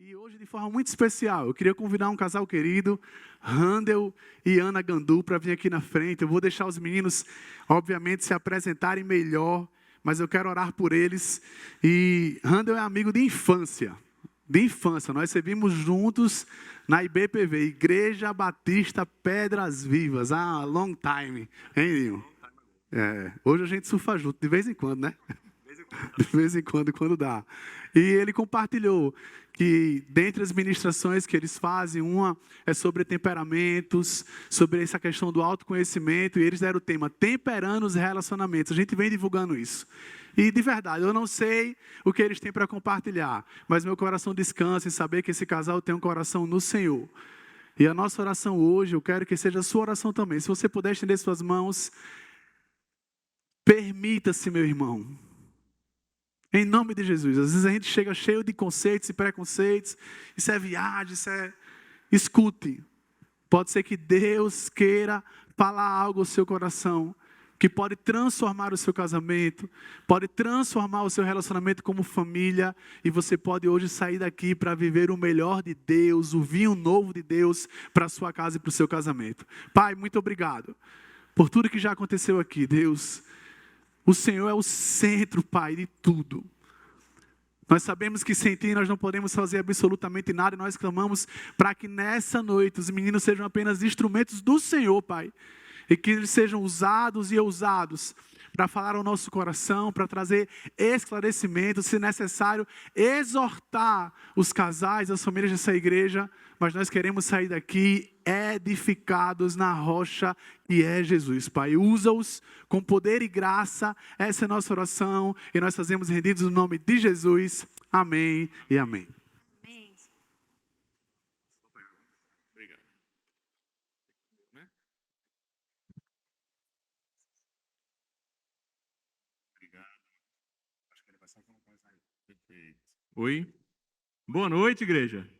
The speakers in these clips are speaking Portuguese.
E hoje, de forma muito especial, eu queria convidar um casal querido, Randel e Ana Gandu, para vir aqui na frente. Eu vou deixar os meninos, obviamente, se apresentarem melhor, mas eu quero orar por eles. E Randel é amigo de infância. Nós servimos juntos na IBPV, Igreja Batista Pedras Vivas, há long time, hein, Linho? Hoje a gente surfa junto, de vez em quando, né? De vez em quando dá. E ele compartilhou que, dentre as ministrações que eles fazem, uma é sobre temperamentos, sobre essa questão do autoconhecimento, e eles deram o tema temperando os relacionamentos. A gente vem divulgando isso. E, de verdade, eu não sei o que eles têm para compartilhar, mas meu coração descansa em saber que esse casal tem um coração no Senhor. E a nossa oração hoje, eu quero que seja a sua oração também. Se você puder estender suas mãos, permita-se, meu irmão. Em nome de Jesus. Às vezes a gente chega cheio de conceitos e preconceitos. Isso é viagem, isso é... Escute. Pode ser que Deus queira falar algo ao seu coração, que pode transformar o seu casamento, pode transformar o seu relacionamento como família, e você pode hoje sair daqui para viver o melhor de Deus, o vinho novo de Deus para a sua casa e para o seu casamento. Pai, muito obrigado por tudo que já aconteceu aqui, Deus. O Senhor é o centro, Pai, de tudo. Nós sabemos que sem Ti nós não podemos fazer absolutamente nada, e nós clamamos para que nessa noite os meninos sejam apenas instrumentos do Senhor, Pai. E que eles sejam usados e ousados para falar ao nosso coração, para trazer esclarecimento, se necessário, exortar os casais, as famílias dessa igreja. Mas nós queremos sair daqui edificados na rocha que é Jesus, Pai. Usa-os com poder e graça. Essa é a nossa oração e nós fazemos rendidos no nome de Jesus. Amém e amém. Obrigado. Acho que ele vai só colocar isso aí. Perfeito. Oi. Boa noite, igreja.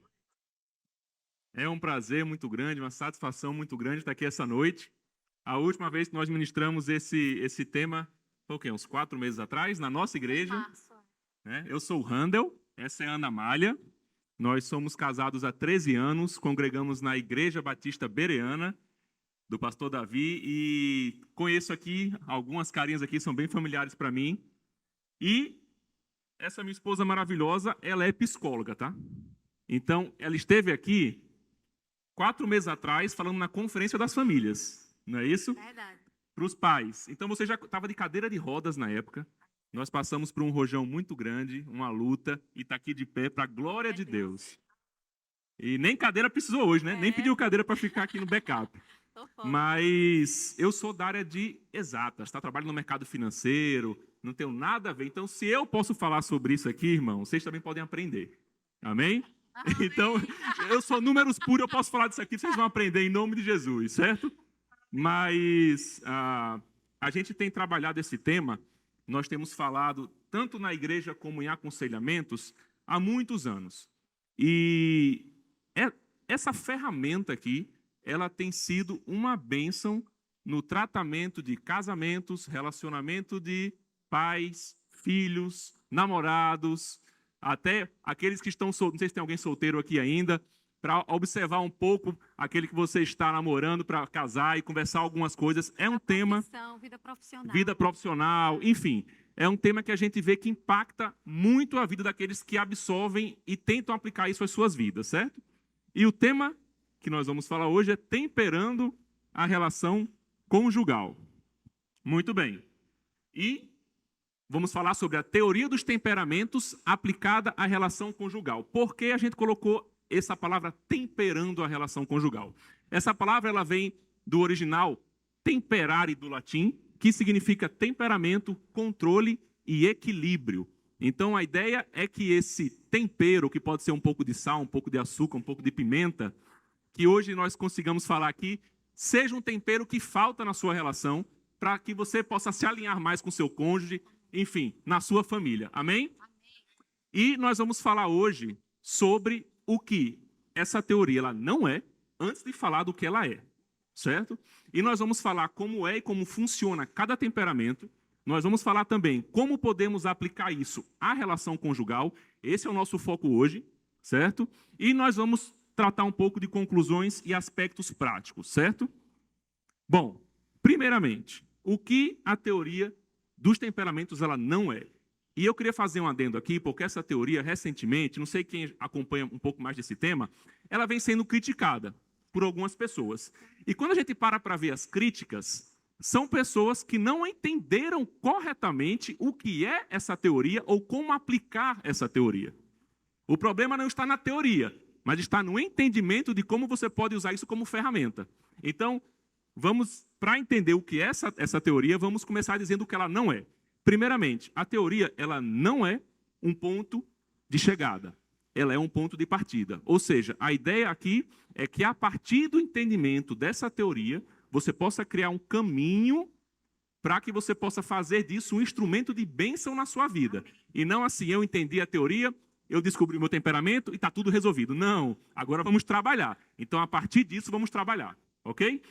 É um prazer muito grande, uma satisfação muito grande estar aqui essa noite. A última vez que nós ministramos esse tema, foi o quê? Uns 4 meses atrás, na nossa igreja. Eu sou o Randel, essa é a Ana Malha. Nós somos casados há 13 anos, congregamos na Igreja Batista Bereana, do pastor Davi, e conheço aqui, algumas carinhas aqui são bem familiares para mim. E essa minha esposa maravilhosa, ela é psicóloga, tá? Então, ela esteve aqui 4 meses atrás, falando na Conferência das Famílias, não é isso? Verdade. Para os pais. Então, você já estava de cadeira de rodas na época. Nós passamos por um rojão muito grande, uma luta, e está aqui de pé para a glória de Deus. E nem cadeira precisou hoje, né? Nem pediu cadeira para ficar aqui no backup. Mas eu sou da área de exatas, tá? Trabalho no mercado financeiro, não tenho nada a ver. Então, se eu posso falar sobre isso aqui, irmão, vocês também podem aprender. Amém? Então, eu sou números puros, eu posso falar disso aqui, vocês vão aprender em nome de Jesus, certo? Mas a gente tem trabalhado esse tema, nós temos falado tanto na igreja como em aconselhamentos há muitos anos. E essa ferramenta aqui, ela tem sido uma bênção no tratamento de casamentos, relacionamento de pais, filhos, namorados, até aqueles que estão solteiros, não sei se tem alguém solteiro aqui ainda, para observar um pouco aquele que você está namorando para casar e conversar algumas coisas. É um tema... Vida profissional, enfim. É um tema que a gente vê que impacta muito a vida daqueles que absorvem e tentam aplicar isso às suas vidas, certo? E o tema que nós vamos falar hoje é temperando a relação conjugal. Muito bem. E vamos falar sobre a teoria dos temperamentos aplicada à relação conjugal. Por que a gente colocou essa palavra temperando a relação conjugal? Essa palavra ela vem do original temperare do latim, que significa temperamento, controle e equilíbrio. Então a ideia é que esse tempero, que pode ser um pouco de sal, um pouco de açúcar, um pouco de pimenta, que hoje nós consigamos falar aqui, seja um tempero que falta na sua relação, para que você possa se alinhar mais com seu cônjuge, enfim, na sua família. Amém? E nós vamos falar hoje sobre o que essa teoria ela não é, antes de falar do que ela é, certo? E nós vamos falar como é e como funciona cada temperamento. Nós vamos falar também como podemos aplicar isso à relação conjugal. Esse é o nosso foco hoje, certo? E nós vamos tratar um pouco de conclusões e aspectos práticos, certo? Bom, primeiramente, o que a teoria dos temperamentos ela não é? E eu queria fazer um adendo aqui, porque essa teoria, recentemente, não sei quem acompanha um pouco mais desse tema, ela vem sendo criticada por algumas pessoas. E quando a gente para ver as críticas, são pessoas que não entenderam corretamente o que é essa teoria ou como aplicar essa teoria. O problema não está na teoria, mas está no entendimento de como você pode usar isso como ferramenta. Então, para entender o que é essa teoria, vamos começar dizendo o que ela não é. Primeiramente, a teoria ela não é um ponto de chegada, ela é um ponto de partida. Ou seja, a ideia aqui é que a partir do entendimento dessa teoria, você possa criar um caminho para que você possa fazer disso um instrumento de bênção na sua vida. E não assim, eu entendi a teoria, eu descobri o meu temperamento e está tudo resolvido. Não, agora vamos trabalhar. Então, a partir disso, vamos trabalhar, ok?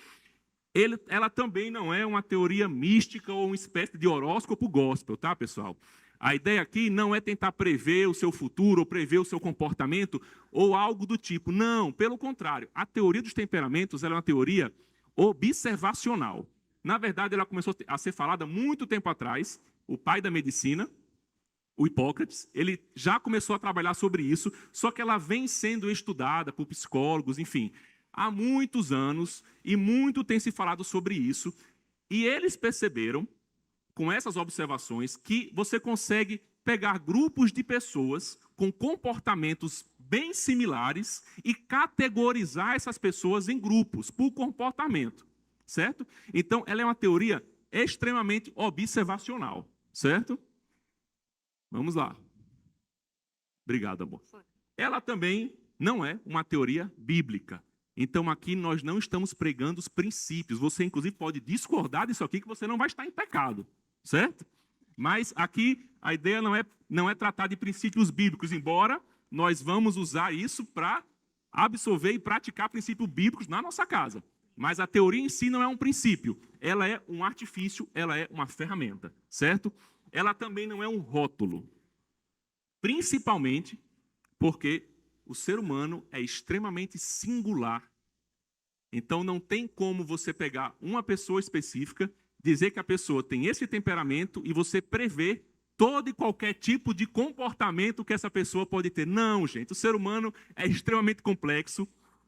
Ela também não é uma teoria mística ou uma espécie de horóscopo gospel, tá, pessoal? A ideia aqui não é tentar prever o seu futuro ou prever o seu comportamento ou algo do tipo. Não, pelo contrário. A teoria dos temperamentos ela é uma teoria observacional. Na verdade, ela começou a ser falada muito tempo atrás. O pai da medicina, o Hipócrates, ele já começou a trabalhar sobre isso, só que ela vem sendo estudada por psicólogos, enfim, há muitos anos, e muito tem se falado sobre isso, e eles perceberam, com essas observações, que você consegue pegar grupos de pessoas com comportamentos bem similares e categorizar essas pessoas em grupos, por comportamento, certo? Então, ela é uma teoria extremamente observacional, certo? Vamos lá. Obrigado, amor. Ela também não é uma teoria bíblica. Então, aqui nós não estamos pregando os princípios. Você, inclusive, pode discordar disso aqui, que você não vai estar em pecado, certo? Mas aqui a ideia não é tratar de princípios bíblicos, embora nós vamos usar isso para absorver e praticar princípios bíblicos na nossa casa. Mas a teoria em si não é um princípio. Ela é um artifício, ela é uma ferramenta, certo? Ela também não é um rótulo. Principalmente porque o ser humano é extremamente singular. Então, não tem como você pegar uma pessoa específica, dizer que a pessoa tem esse temperamento e você prever todo e qualquer tipo de comportamento que essa pessoa pode ter. Não, gente, o ser humano é extremamente complexo.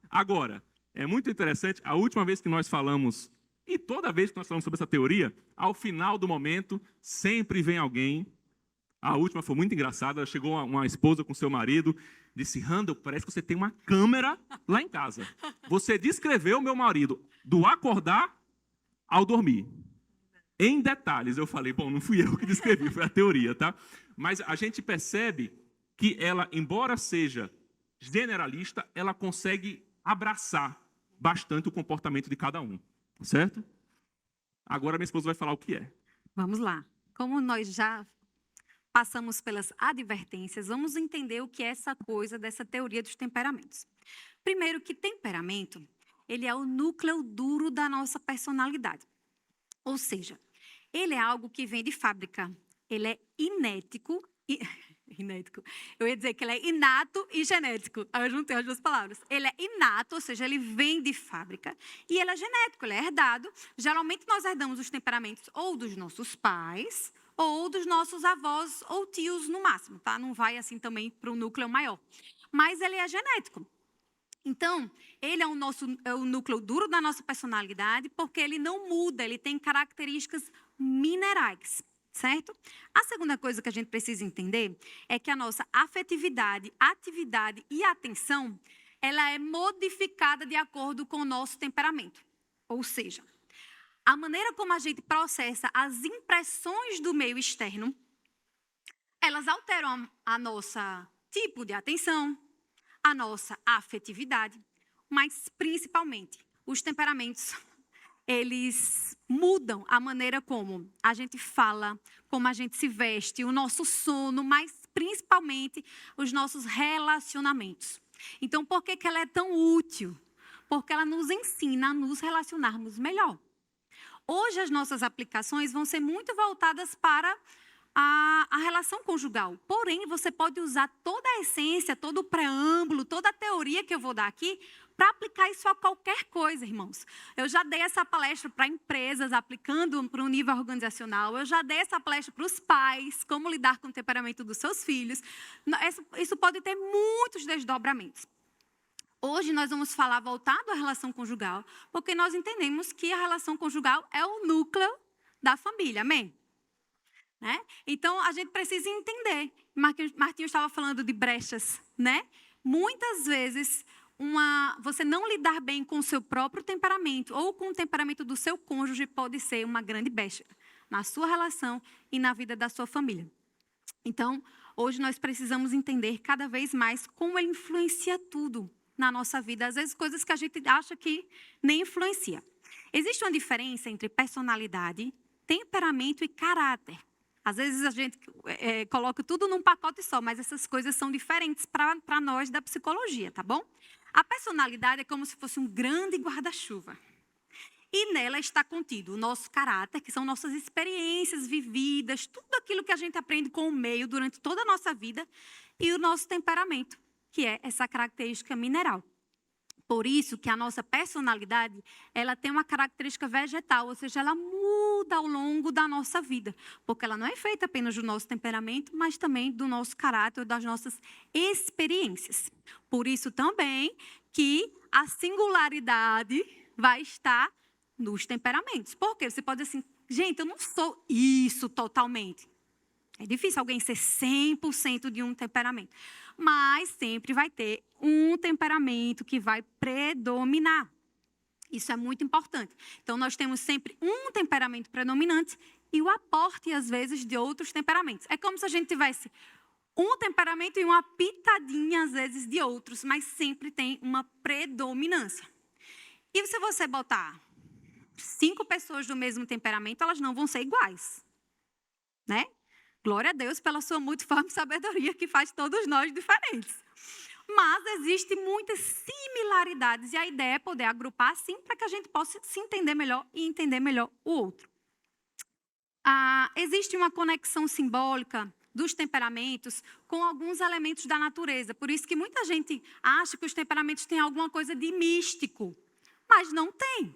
Agora, é muito interessante, a última vez que nós falamos, e toda vez que nós falamos sobre essa teoria, ao final do momento, sempre vem alguém. A última foi muito engraçada, chegou uma esposa com seu marido, disse, Randall, parece que você tem uma câmera lá em casa. Você descreveu meu marido do acordar ao dormir. Em detalhes, eu falei, bom, não fui eu que descrevi, foi a teoria, tá? Mas a gente percebe que ela, embora seja generalista, ela consegue abraçar bastante o comportamento de cada um, certo? Agora minha esposa vai falar o que é. Vamos lá. Como nós já passamos pelas advertências, vamos entender o que é essa coisa dessa teoria dos temperamentos. Primeiro que temperamento, ele é o núcleo duro da nossa personalidade. Ou seja, ele é algo que vem de fábrica. Ele é inético e... Inético. Eu ia dizer que ele é inato e genético. Aí eu juntei as duas palavras. Ele é inato, ou seja, ele vem de fábrica. E ele é genético, ele é herdado. Geralmente nós herdamos os temperamentos ou dos nossos pais ou dos nossos avós ou tios no máximo, tá? Não vai assim também para o núcleo maior. Mas ele é genético. Então, ele é o núcleo duro da nossa personalidade porque ele não muda, ele tem características minerais. Certo? A segunda coisa que a gente precisa entender é que a nossa afetividade, atividade e atenção, ela é modificada de acordo com o nosso temperamento. Ou seja, a maneira como a gente processa as impressões do meio externo, elas alteram a nossa tipo de atenção, a nossa afetividade, mas principalmente os temperamentos. Eles mudam a maneira como a gente fala, como a gente se veste, o nosso sono, mas principalmente os nossos relacionamentos. Então, por que ela é tão útil? Porque ela nos ensina a nos relacionarmos melhor. Hoje, as nossas aplicações vão ser muito voltadas para a relação conjugal. Porém, você pode usar toda a essência, todo o preâmbulo, toda a teoria que eu vou dar aqui para aplicar isso a qualquer coisa, irmãos. Eu já dei essa palestra para empresas, aplicando para um nível organizacional. Eu já dei essa palestra para os pais, como lidar com o temperamento dos seus filhos. Isso pode ter muitos desdobramentos. Hoje nós vamos falar voltado à relação conjugal, porque nós entendemos que a relação conjugal é o núcleo da família, amém? Né? Então, a gente precisa entender. Martinho estava falando de brechas, né? Muitas vezes, você não lidar bem com o seu próprio temperamento ou com o temperamento do seu cônjuge pode ser uma grande brecha na sua relação e na vida da sua família. Então, hoje nós precisamos entender cada vez mais como ele influencia tudo na nossa vida. Às vezes, coisas que a gente acha que nem influencia. Existe uma diferença entre personalidade, temperamento e caráter. Às vezes a gente coloca tudo num pacote só, mas essas coisas são diferentes para nós da psicologia, tá bom? A personalidade é como se fosse um grande guarda-chuva. E nela está contido o nosso caráter, que são nossas experiências vividas, tudo aquilo que a gente aprende com o meio durante toda a nossa vida, e o nosso temperamento, que é essa característica mineral. Por isso que a nossa personalidade, ela tem uma característica vegetal, ou seja, ela muda ao longo da nossa vida, porque ela não é feita apenas do nosso temperamento, mas também do nosso caráter, das nossas experiências. Por isso também que a singularidade vai estar nos temperamentos. Por quê? Você pode dizer assim, gente, eu não sou isso totalmente. É difícil alguém ser 100% de um temperamento. Mas sempre vai ter um temperamento que vai predominar. Isso é muito importante. Então, nós temos sempre um temperamento predominante e o aporte, às vezes, de outros temperamentos. É como se a gente tivesse um temperamento e uma pitadinha, às vezes, de outros, mas sempre tem uma predominância. E se você botar 5 pessoas do mesmo temperamento, elas não vão ser iguais, né? Glória a Deus pela sua multiforme sabedoria que faz todos nós diferentes. Mas existem muitas similaridades e a ideia é poder agrupar assim para que a gente possa se entender melhor e entender melhor o outro. Existe uma conexão simbólica dos temperamentos com alguns elementos da natureza. Por isso que muita gente acha que os temperamentos têm alguma coisa de místico, mas não tem.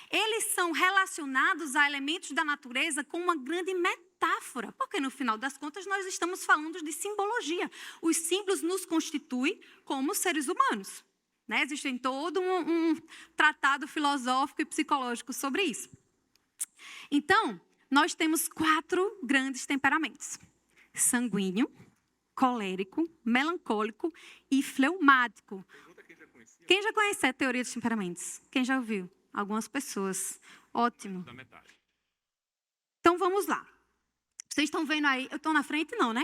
Eles são relacionados a elementos da natureza com uma grande metáfora, porque no final das contas nós estamos falando de simbologia. Os símbolos nos constituem como seres humanos, né? Existe todo um tratado filosófico e psicológico sobre isso. Então, nós temos 4 grandes temperamentos: sanguíneo, colérico, melancólico e fleumático. Quem já conhece a teoria dos temperamentos? Quem já ouviu? Algumas pessoas. Ótimo. Da metade. Então, vamos lá. Vocês estão vendo aí? Eu estou na frente, não, né?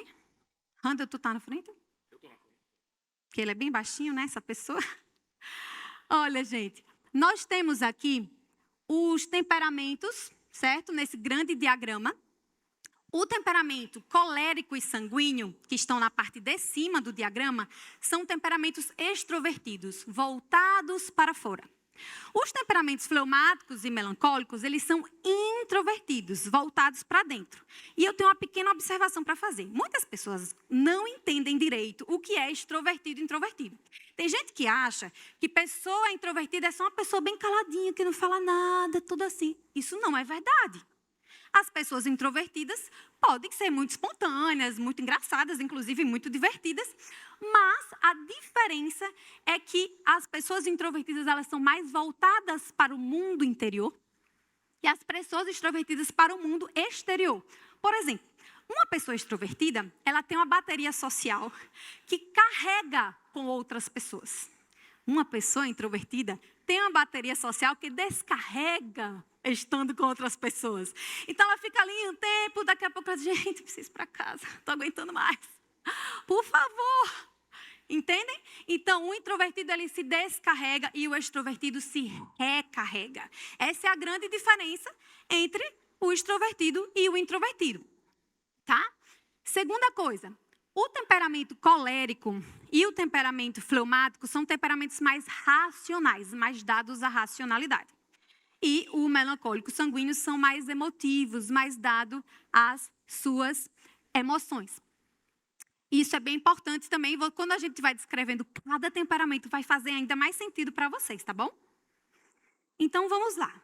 Randa, tu está na frente? Eu estou na frente. Porque ele é bem baixinho, né, essa pessoa? Olha, gente, nós temos aqui os temperamentos, certo? Nesse grande diagrama. O temperamento colérico e sanguíneo, que estão na parte de cima do diagrama, são temperamentos extrovertidos, voltados para fora. Os temperamentos fleumáticos e melancólicos, eles são introvertidos, voltados para dentro. E eu tenho uma pequena observação para fazer. Muitas pessoas não entendem direito o que é extrovertido e introvertido. Tem gente que acha que pessoa introvertida é só uma pessoa bem caladinha, que não fala nada, tudo assim. Isso não é verdade. As pessoas introvertidas podem ser muito espontâneas, muito engraçadas, inclusive muito divertidas, mas a diferença é que as pessoas introvertidas elas são mais voltadas para o mundo interior e as pessoas extrovertidas para o mundo exterior. Por exemplo, uma pessoa extrovertida, ela tem uma bateria social que carrega com outras pessoas. Uma pessoa introvertida tem uma bateria social que descarrega estando com outras pessoas. Então, ela fica ali um tempo, daqui a pouco ela diz, gente, preciso ir para casa, não estou aguentando mais. Por favor. Entendem? Então, o introvertido, ele se descarrega e o extrovertido se recarrega. Essa é a grande diferença entre o extrovertido e o introvertido. Tá? Segunda coisa, o temperamento colérico e o temperamento fleumático são temperamentos mais racionais, mais dados à racionalidade. E o melancólico sanguíneo são mais emotivos, mais dados às suas emoções. Isso é bem importante também, quando a gente vai descrevendo cada temperamento, vai fazer ainda mais sentido para vocês, tá bom? Então, vamos lá.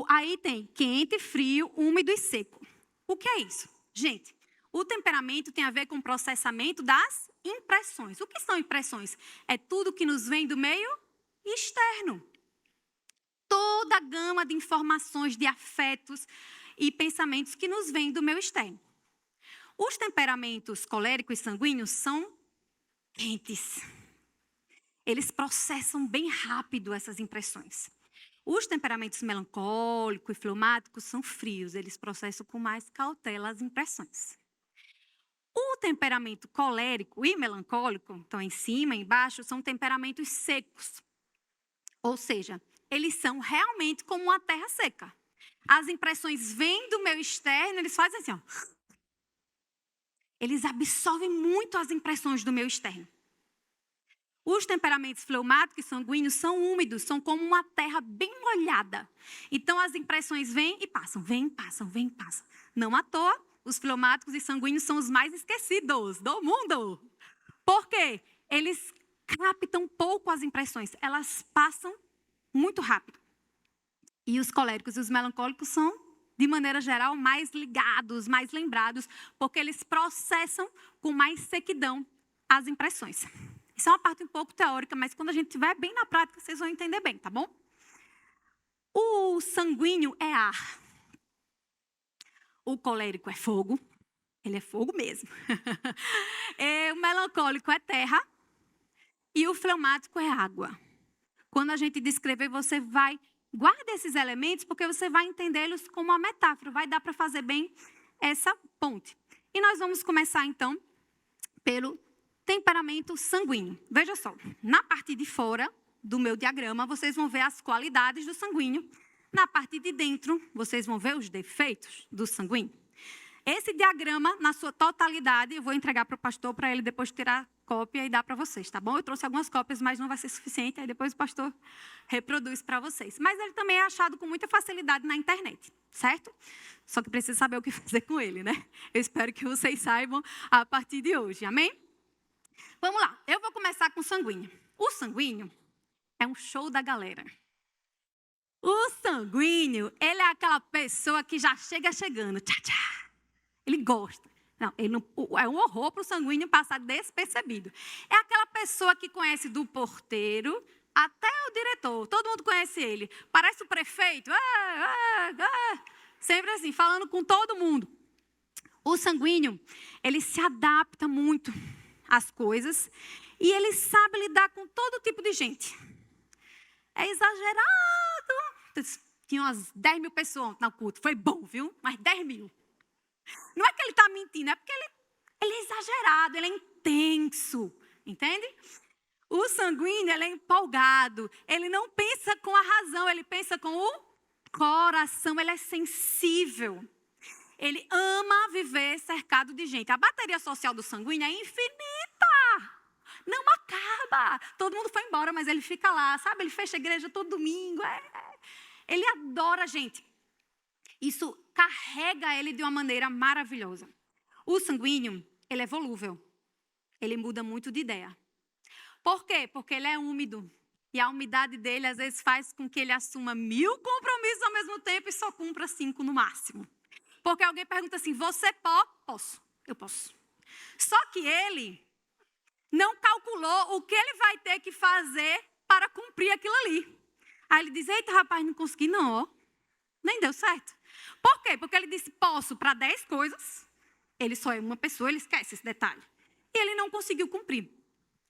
Aí tem quente, frio, úmido e seco. O que é isso? Gente, o temperamento tem a ver com o processamento das impressões. O que são impressões? É tudo que nos vem do meio externo. Toda a gama de informações, de afetos e pensamentos que nos vêm do meio externo. Os temperamentos colérico e sanguíneo são quentes. Eles processam bem rápido essas impressões. Os temperamentos melancólico e fleumático são frios. Eles processam com mais cautela as impressões. O temperamento colérico e melancólico, então em cima e embaixo, são temperamentos secos. Ou seja, eles são realmente como uma terra seca. As impressões vêm do meio externo, eles fazem assim, ó. Eles absorvem muito as impressões do meio externo. Os temperamentos fleumáticos e sanguíneos são úmidos, são como uma terra bem molhada. Então, as impressões vêm e passam, vêm, passam, vêm, passam. Não à toa, os fleumáticos e sanguíneos são os mais esquecidos do mundo. Por quê? Eles captam pouco as impressões, elas passam muito rápido. E os coléricos e os melancólicos são, de maneira geral, mais ligados, mais lembrados, porque eles processam com mais sequidão as impressões. Isso é uma parte um pouco teórica, mas quando a gente estiver bem na prática, vocês vão entender bem, tá bom? O sanguíneo é ar. O colérico é fogo. Ele é fogo mesmo. O melancólico é terra. E o fleumático é água. Quando a gente descrever, você vai... Guarde esses elementos, porque você vai entendê-los como uma metáfora. Vai dar para fazer bem essa ponte. E nós vamos começar, então, pelo temperamento sanguíneo. Veja só, na parte de fora do meu diagrama, vocês vão ver as qualidades do sanguíneo. Na parte de dentro, vocês vão ver os defeitos do sanguíneo. Esse diagrama, na sua totalidade, eu vou entregar para o pastor, para ele depois tirar cópia e dar para vocês, tá bom? Eu trouxe algumas cópias, mas não vai ser suficiente, aí depois o pastor reproduz para vocês. Mas ele também é achado com muita facilidade na internet, certo? Só que precisa saber o que fazer com ele, né? Eu espero que vocês saibam a partir de hoje, amém? Vamos lá, eu vou começar com o sanguíneo. O sanguíneo é um show da galera. O sanguíneo, ele é aquela pessoa que já chega chegando, tchá, tchá. Ele gosta. Não, ele não, é um horror para o sanguíneo passar despercebido. É aquela pessoa que conhece do porteiro até o diretor. Todo mundo conhece ele. Parece o prefeito. Sempre assim, falando com todo mundo. O sanguíneo, ele se adapta muito às coisas e ele sabe lidar com todo tipo de gente. É exagerado. Tinha umas 10 mil pessoas no culto. Foi bom, viu? Mas 10 mil. Não é que ele está mentindo, é porque ele é exagerado, ele é intenso, entende? O sanguíneo, ele é empolgado, ele não pensa com a razão, ele pensa com o coração, ele é sensível. Ele ama viver cercado de gente. A bateria social do sanguíneo é infinita, não acaba. Todo mundo foi embora, mas ele fica lá, sabe? Ele fecha a igreja todo domingo, Ele adora a gente. Isso carrega ele de uma maneira maravilhosa. O sanguíneo, ele é volúvel. Ele muda muito de ideia. Por quê? Porque ele é úmido. E a umidade dele, às vezes, faz com que ele assuma 1000 compromissos ao mesmo tempo e só cumpra 5 no máximo. Porque alguém pergunta assim, você pode? Posso. Eu posso. Só que ele não calculou o que ele vai ter que fazer para cumprir aquilo ali. Aí ele diz, eita, rapaz, não consegui não, ó. Nem deu certo. Por quê? Porque ele disse, posso para 10 coisas. Ele só é uma pessoa, ele esquece esse detalhe. E ele não conseguiu cumprir.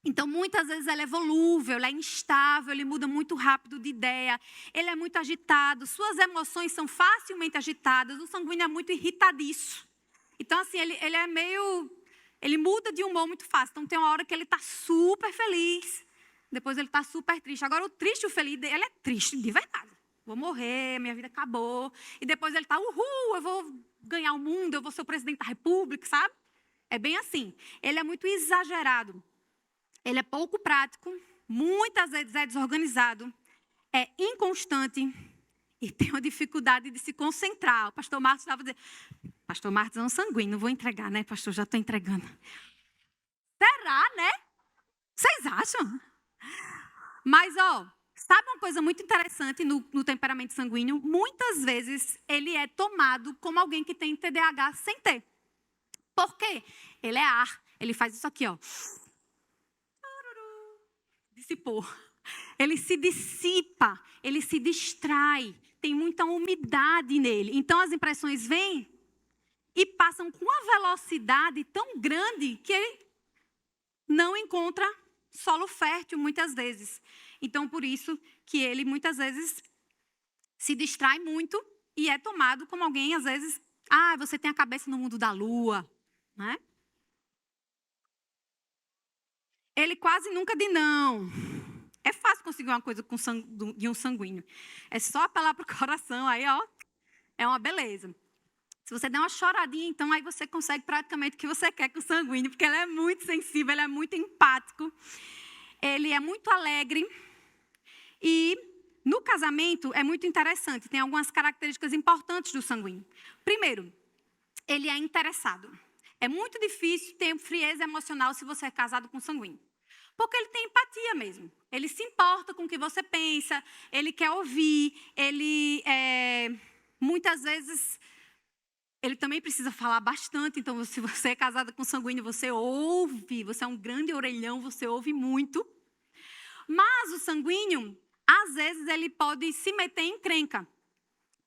Então, muitas vezes ele é volúvel, ele é instável, ele muda muito rápido de ideia, ele é muito agitado, suas emoções são facilmente agitadas, o sanguíneo é muito irritadiço. Então, assim, ele é meio... Ele muda de humor muito fácil. Então, tem uma hora que ele está super feliz, depois ele está super triste. Agora, o triste e o feliz, ele é triste de verdade. Vou morrer, minha vida acabou. E depois ele está, uhul, eu vou ganhar o mundo, eu vou ser o presidente da república, sabe? É bem assim. Ele é muito exagerado. Ele é pouco prático, muitas vezes é desorganizado, é inconstante e tem uma dificuldade de se concentrar. O pastor Marcos estava dizendo, Pastor Marcos é um sanguíneo, não vou entregar, né, pastor? Já estou entregando. Será, né? Vocês acham? Mas, sabe uma coisa muito interessante no temperamento sanguíneo? Muitas vezes ele é tomado como alguém que tem TDAH sem ter. Por quê? Ele é ar. Ele faz isso aqui, dissipou. Ele se dissipa, ele se distrai, tem muita umidade nele. Então as impressões vêm e passam com uma velocidade tão grande que ele não encontra solo fértil muitas vezes. Então por isso que ele muitas vezes se distrai muito e é tomado como alguém às vezes, você tem a cabeça no mundo da lua, né? Ele quase nunca diz não. É fácil conseguir uma coisa de um sanguíneo. É só apelar para o coração, aí, é uma beleza. Se você der uma choradinha, então, aí você consegue praticamente o que você quer com o sanguíneo, porque ele é muito sensível, ele é muito empático, ele é muito alegre. E no casamento é muito interessante, tem algumas características importantes do sanguíneo. Primeiro, ele é interessado. É muito difícil ter frieza emocional se você é casado com sanguíneo. Porque ele tem empatia mesmo. Ele se importa com o que você pensa, ele quer ouvir, muitas vezes, ele também precisa falar bastante. Então, se você é casada com sanguíneo, você ouve, você é um grande orelhão, você ouve muito. Mas o sanguíneo, às vezes, ele pode se meter em encrenca.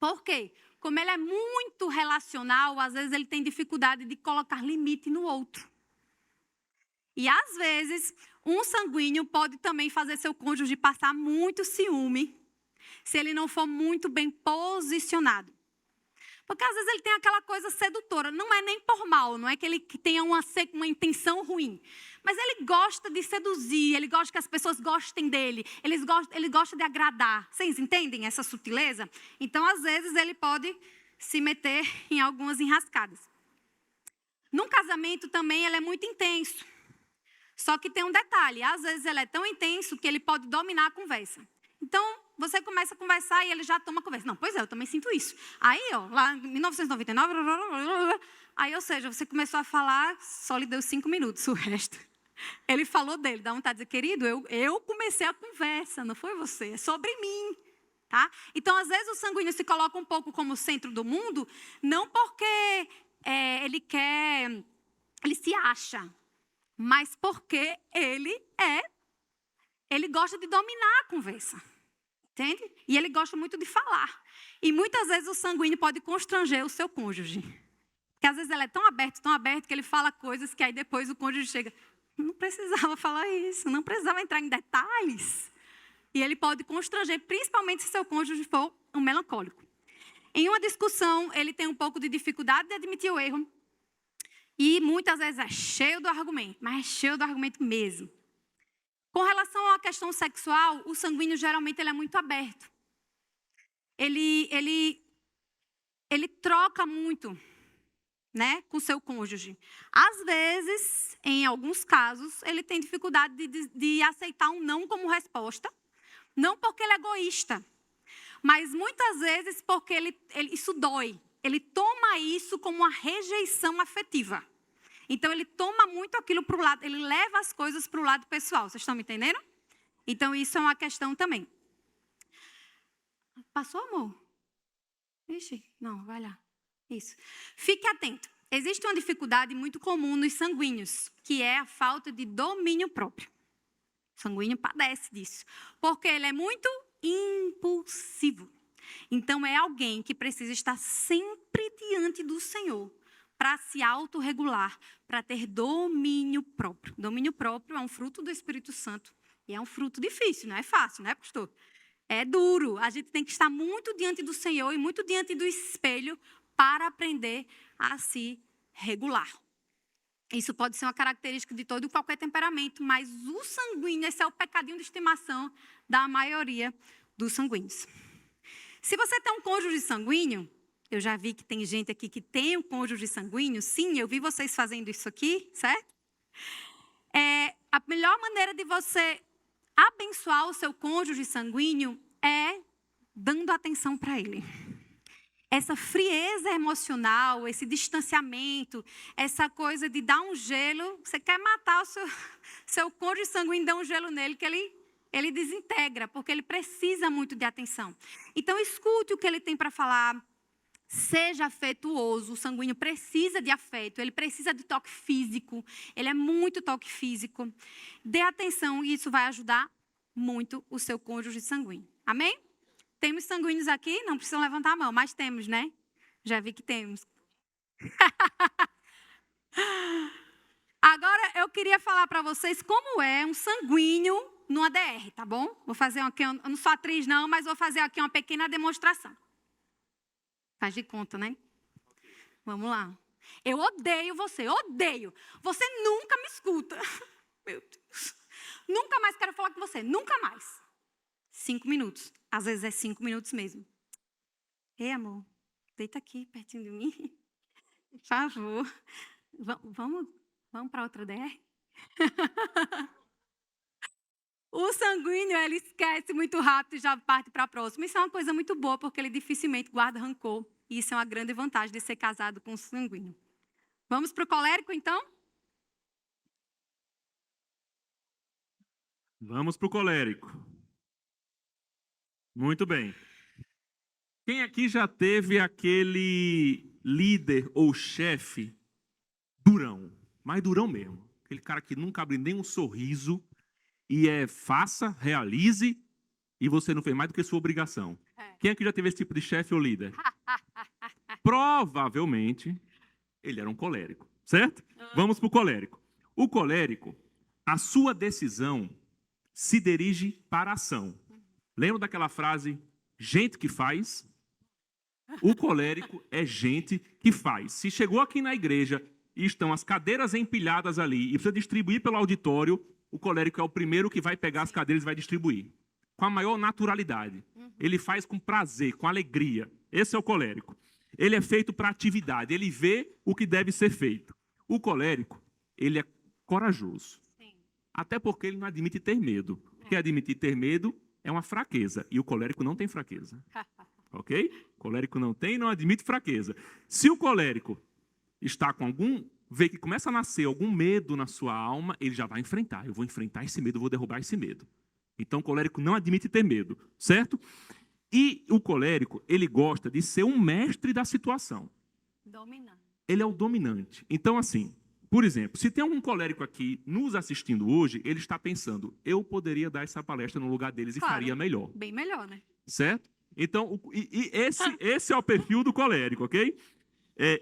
Por quê? Como ele é muito relacional, às vezes ele tem dificuldade de colocar limite no outro. E, às vezes, um sanguíneo pode também fazer seu cônjuge passar muito ciúme, se ele não for muito bem posicionado. Porque, às vezes, ele tem aquela coisa sedutora. Não é nem por mal, não é que ele tenha uma intenção ruim. Mas ele gosta de seduzir, ele gosta que as pessoas gostem dele, ele gosta de agradar. Vocês entendem essa sutileza? Então, às vezes, ele pode se meter em algumas enrascadas. Num casamento também, ele é muito intenso. Só que tem um detalhe, às vezes ele é tão intenso que ele pode dominar a conversa. Então, você começa a conversar e ele já toma a conversa. Não, pois é, eu também sinto isso. Aí, lá em 1999, aí, ou seja, você começou a falar, só lhe deu 5 minutos, o resto. Ele falou dele, dá vontade de dizer, querido, eu comecei a conversa, não foi você, é sobre mim. Tá? Então, às vezes o sanguíneo se coloca um pouco como centro do mundo, não porque ele se acha, mas porque ele gosta de dominar a conversa, entende? E ele gosta muito de falar. E muitas vezes o sanguíneo pode constranger o seu cônjuge. Porque às vezes ele é tão aberto, que ele fala coisas que aí depois o cônjuge chega, não precisava falar isso, não precisava entrar em detalhes. E ele pode constranger, principalmente se seu cônjuge for um melancólico. Em uma discussão, ele tem um pouco de dificuldade de admitir o erro. E muitas vezes é cheio do argumento, mas é cheio do argumento mesmo. Com relação à questão sexual, o sanguíneo geralmente ele é muito aberto. Ele troca muito, né, com o seu cônjuge. Às vezes, em alguns casos, ele tem dificuldade de aceitar um não como resposta. Não porque ele é egoísta, mas muitas vezes porque isso dói. Ele toma isso como uma rejeição afetiva. Então, ele toma muito aquilo para o lado, ele leva as coisas para o lado pessoal. Vocês estão me entendendo? Então, isso é uma questão também. Passou, amor? Ixi, não, vai lá. Isso. Fique atento. Existe uma dificuldade muito comum nos sanguíneos, que é a falta de domínio próprio. O sanguíneo padece disso, porque ele é muito impulsivo. Então, é alguém que precisa estar sempre diante do Senhor para se autorregular, para ter domínio próprio. Domínio próprio é um fruto do Espírito Santo e é um fruto difícil, não é fácil, né, pastor? É duro. A gente tem que estar muito diante do Senhor e muito diante do espelho para aprender a se regular. Isso pode ser uma característica de todo e qualquer temperamento, mas o sanguíneo, esse é o pecadinho de estimação da maioria dos sanguíneos. Se você tem um cônjuge sanguíneo, eu já vi que tem gente aqui que tem um cônjuge sanguíneo, sim, eu vi vocês fazendo isso aqui, certo? A melhor maneira de você abençoar o seu cônjuge sanguíneo é dando atenção para ele. essa frieza emocional, esse distanciamento, essa coisa de dar um gelo, você quer matar o seu cônjuge sanguíneo, dá um gelo nele, que ele desintegra, porque ele precisa muito de atenção. Então, escute o que ele tem para falar, seja afetuoso, o sanguíneo precisa de afeto, ele precisa de toque físico, ele é muito toque físico. Dê atenção e isso vai ajudar muito o seu cônjuge sanguíneo. Amém? Temos sanguíneos aqui? Não precisam levantar a mão, mas temos, né? Já vi que temos. Agora, eu queria falar para vocês como é um sanguíneo no ADR, tá bom? Vou fazer aqui, eu não sou atriz não, mas vou fazer aqui uma pequena demonstração. Faz de conta, né? Vamos lá. Eu odeio você, odeio. Você nunca me escuta. Meu Deus. Nunca mais quero falar com você, nunca mais. 5 minutos. Às vezes é 5 minutos mesmo. Ei, amor, deita aqui pertinho de mim. Por favor. Vamos para outra DR? O sanguíneo, ele esquece muito rápido e já parte para a próxima. Isso é uma coisa muito boa, porque ele dificilmente guarda rancor. E isso é uma grande vantagem de ser casado com um sanguíneo. Vamos para o colérico, então? Vamos para o colérico. Muito bem. Quem aqui já teve aquele líder ou chefe durão? Mais durão mesmo. Aquele cara que nunca abre nem um sorriso e faça, realize, e você não fez mais do que sua obrigação. Quem aqui já teve esse tipo de chefe ou líder? Provavelmente, ele era um colérico, certo? Vamos para o colérico. O colérico, a sua decisão se dirige para a ação. Lembra daquela frase, gente que faz? O colérico é gente que faz. Se chegou aqui na igreja e estão as cadeiras empilhadas ali e precisa distribuir pelo auditório, o colérico é o primeiro que vai pegar as cadeiras e vai distribuir. Com a maior naturalidade. Ele faz com prazer, com alegria. Esse é o colérico. Ele é feito para atividade, ele vê o que deve ser feito. O colérico, ele é corajoso. Sim. Até porque ele não admite ter medo. Porque admitir ter medo é uma fraqueza. E o colérico não tem fraqueza. Ok? O colérico não admite fraqueza. Se o colérico está com vê que começa a nascer algum medo na sua alma, ele já vai enfrentar. Eu vou enfrentar esse medo, eu vou derrubar esse medo. Então o colérico não admite ter medo, certo? E o colérico, ele gosta de ser um mestre da situação. Dominante. Ele é o dominante. Então, assim, por exemplo, se tem algum colérico aqui nos assistindo hoje, ele está pensando, eu poderia dar essa palestra no lugar deles e faria melhor. Bem melhor, né? Certo? Então, esse é o perfil do colérico, ok?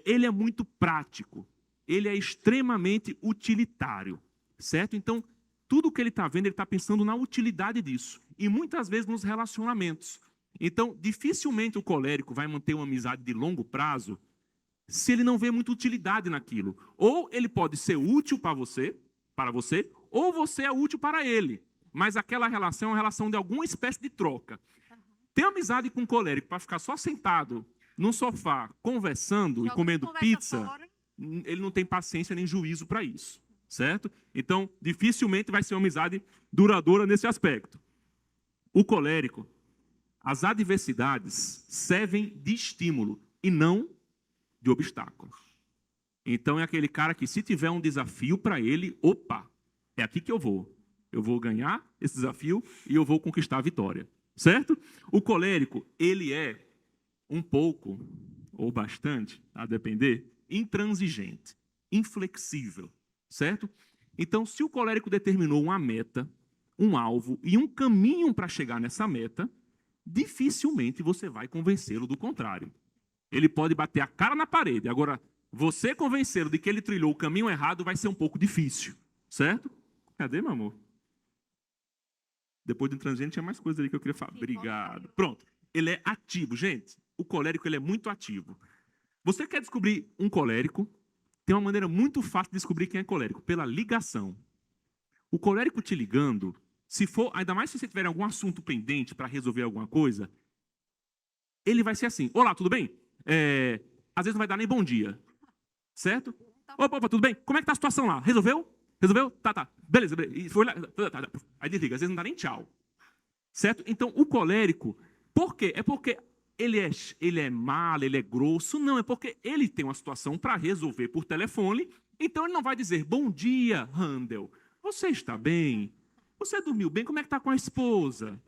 Ele é muito prático. Ele é extremamente utilitário, certo? Então, tudo que ele está vendo, ele está pensando na utilidade disso. E muitas vezes nos relacionamentos. Então, dificilmente o colérico vai manter uma amizade de longo prazo se ele não vê muita utilidade naquilo. Ou ele pode ser útil para você, ou você é útil para ele. Mas aquela relação é uma relação de alguma espécie de troca. Ter amizade com um colérico para ficar só sentado num sofá, conversando e comendo pizza, ele não tem paciência nem juízo para isso, certo? Então, dificilmente vai ser uma amizade duradoura nesse aspecto. O colérico, as adversidades servem de estímulo e não de obstáculo. Então, é aquele cara que, se tiver um desafio para ele, opa, é aqui que eu vou. Eu vou ganhar esse desafio e eu vou conquistar a vitória. Certo? O colérico, ele é um pouco, ou bastante, a depender, intransigente, inflexível. Certo? Então, se o colérico determinou uma meta, um alvo e um caminho para chegar nessa meta, dificilmente você vai convencê-lo do contrário. Ele pode bater a cara na parede. Agora, você convencê-lo de que ele trilhou o caminho errado vai ser um pouco difícil. Certo? Cadê, meu amor? Depois do intransigente tinha mais coisa ali que eu queria falar. Obrigado. Pronto. Ele é ativo. Gente, o colérico ele é muito ativo. Você quer descobrir um colérico? Tem uma maneira muito fácil de descobrir quem é colérico. Pela ligação. O colérico te ligando, se for, ainda mais se você tiver algum assunto pendente para resolver alguma coisa, ele vai ser assim. Olá, tudo bem? Às vezes não vai dar nem bom dia. Certo? Opa, tudo bem? Como é que tá a situação lá? Resolveu? Resolveu? Tá. Beleza. E foi lá. Aí desliga. Às vezes não dá nem tchau. Certo? Então, o colérico, por quê? É porque ele é malo, ele é grosso. Não, é porque ele tem uma situação para resolver por telefone. Então ele não vai dizer, bom dia, Handel, você está bem? Você dormiu bem? Como é que está com a esposa?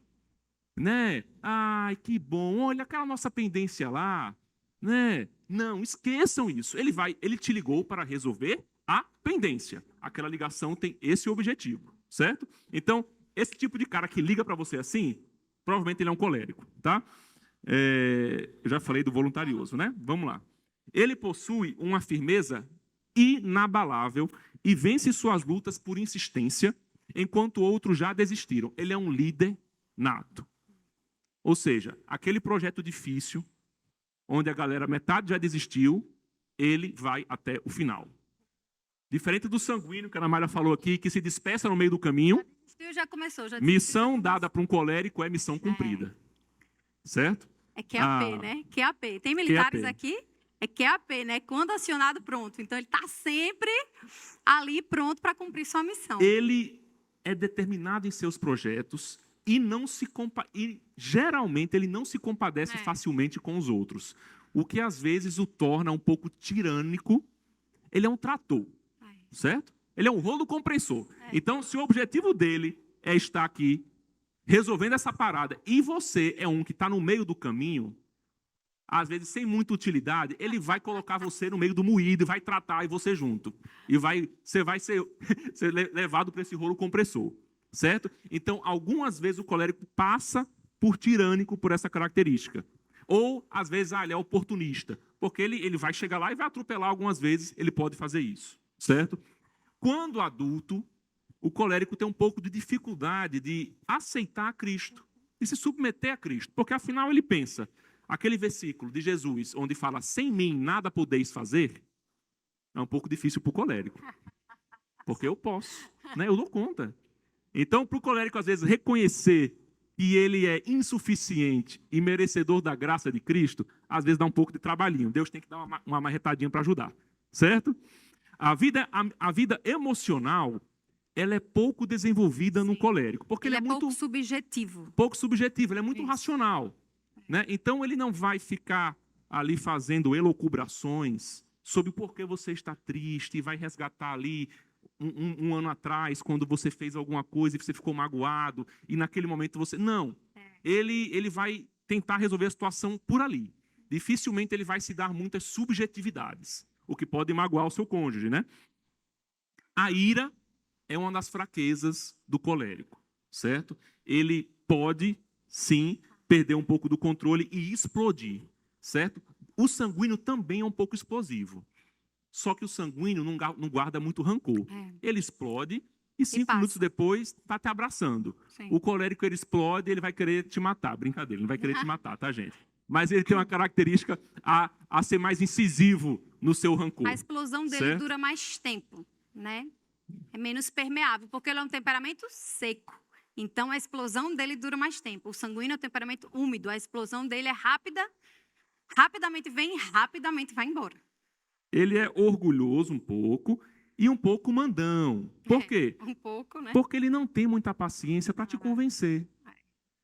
Né? Ai, que bom, olha aquela nossa pendência lá. Né? Não, esqueçam isso. Ele te ligou para resolver a pendência. Aquela ligação tem esse objetivo, certo? Então, esse tipo de cara que liga para você assim, provavelmente ele é um colérico, tá? Eu já falei do voluntarioso, né? Vamos lá. Ele possui uma firmeza inabalável e vence suas lutas por insistência, enquanto outros já desistiram. Ele é um líder nato. Ou seja, aquele projeto difícil, onde a galera, metade já desistiu, ele vai até o final. Diferente do sanguíneo, que a Ana Maria falou aqui, que se dispersa no meio do caminho. Já começou, já Missão dada para um colérico é missão cumprida. Certo? É QAP, né? QAP. Tem militares QAP. aqui? É QAP, né? Quando acionado, pronto. Então, ele está sempre ali pronto para cumprir sua missão. Ele é determinado em seus projetos e geralmente ele não se compadece facilmente com os outros. O que às vezes o torna um pouco tirânico. Ele é um trator, certo? Ele é um rolo compressor. Então, se o objetivo dele é estar aqui resolvendo essa parada e você é um que está no meio do caminho, às vezes sem muita utilidade, ele vai colocar você no meio do moído e vai tratar e você junto. E você vai ser levado para esse rolo compressor, certo? Então, algumas vezes o colérico passa por tirânico por essa característica. Ou, às vezes, ele é oportunista, porque ele vai chegar lá e vai atropelar algumas vezes, ele pode fazer isso, certo? Quando adulto, o colérico tem um pouco de dificuldade de aceitar Cristo, de se submeter a Cristo, porque afinal ele pensa, aquele versículo de Jesus, onde fala, sem mim nada podeis fazer, é um pouco difícil para o colérico, porque eu posso, né? Eu dou conta. Então, para o colérico, às vezes, reconhecer que ele é insuficiente e merecedor da graça de Cristo, às vezes dá um pouco de trabalhinho. Deus tem que dar uma marretadinha para ajudar, certo? A vida emocional, ela é pouco desenvolvida no colérico, porque ele é muito pouco subjetivo. Pouco subjetivo, ele é muito racional, né? Então ele não vai ficar ali fazendo elucubrações sobre o porquê você está triste e vai resgatar ali um ano atrás, quando você fez alguma coisa e você ficou magoado, e naquele momento você... Não, ele vai tentar resolver a situação por ali. Dificilmente ele vai se dar muitas subjetividades, o que pode magoar o seu cônjuge, né? A ira é uma das fraquezas do colérico, certo? Ele pode, sim, perder um pouco do controle e explodir, certo? O sanguíneo também é um pouco explosivo. Só que o sanguíneo não guarda muito rancor. Ele explode e 5 minutos depois está te abraçando. Sim. O colérico, ele explode e ele vai querer te matar. Brincadeira, ele não vai querer te matar, tá, gente? Mas ele tem uma característica a ser mais incisivo no seu rancor. A explosão dele dura mais tempo, né? É menos permeável, porque ele é um temperamento seco. Então, a explosão dele dura mais tempo. O sanguíneo é um temperamento úmido. A explosão dele é rápida, rapidamente vem, rapidamente vai embora. Ele é orgulhoso um pouco e um pouco mandão. Por quê? Um pouco, né? Porque ele não tem muita paciência para te convencer.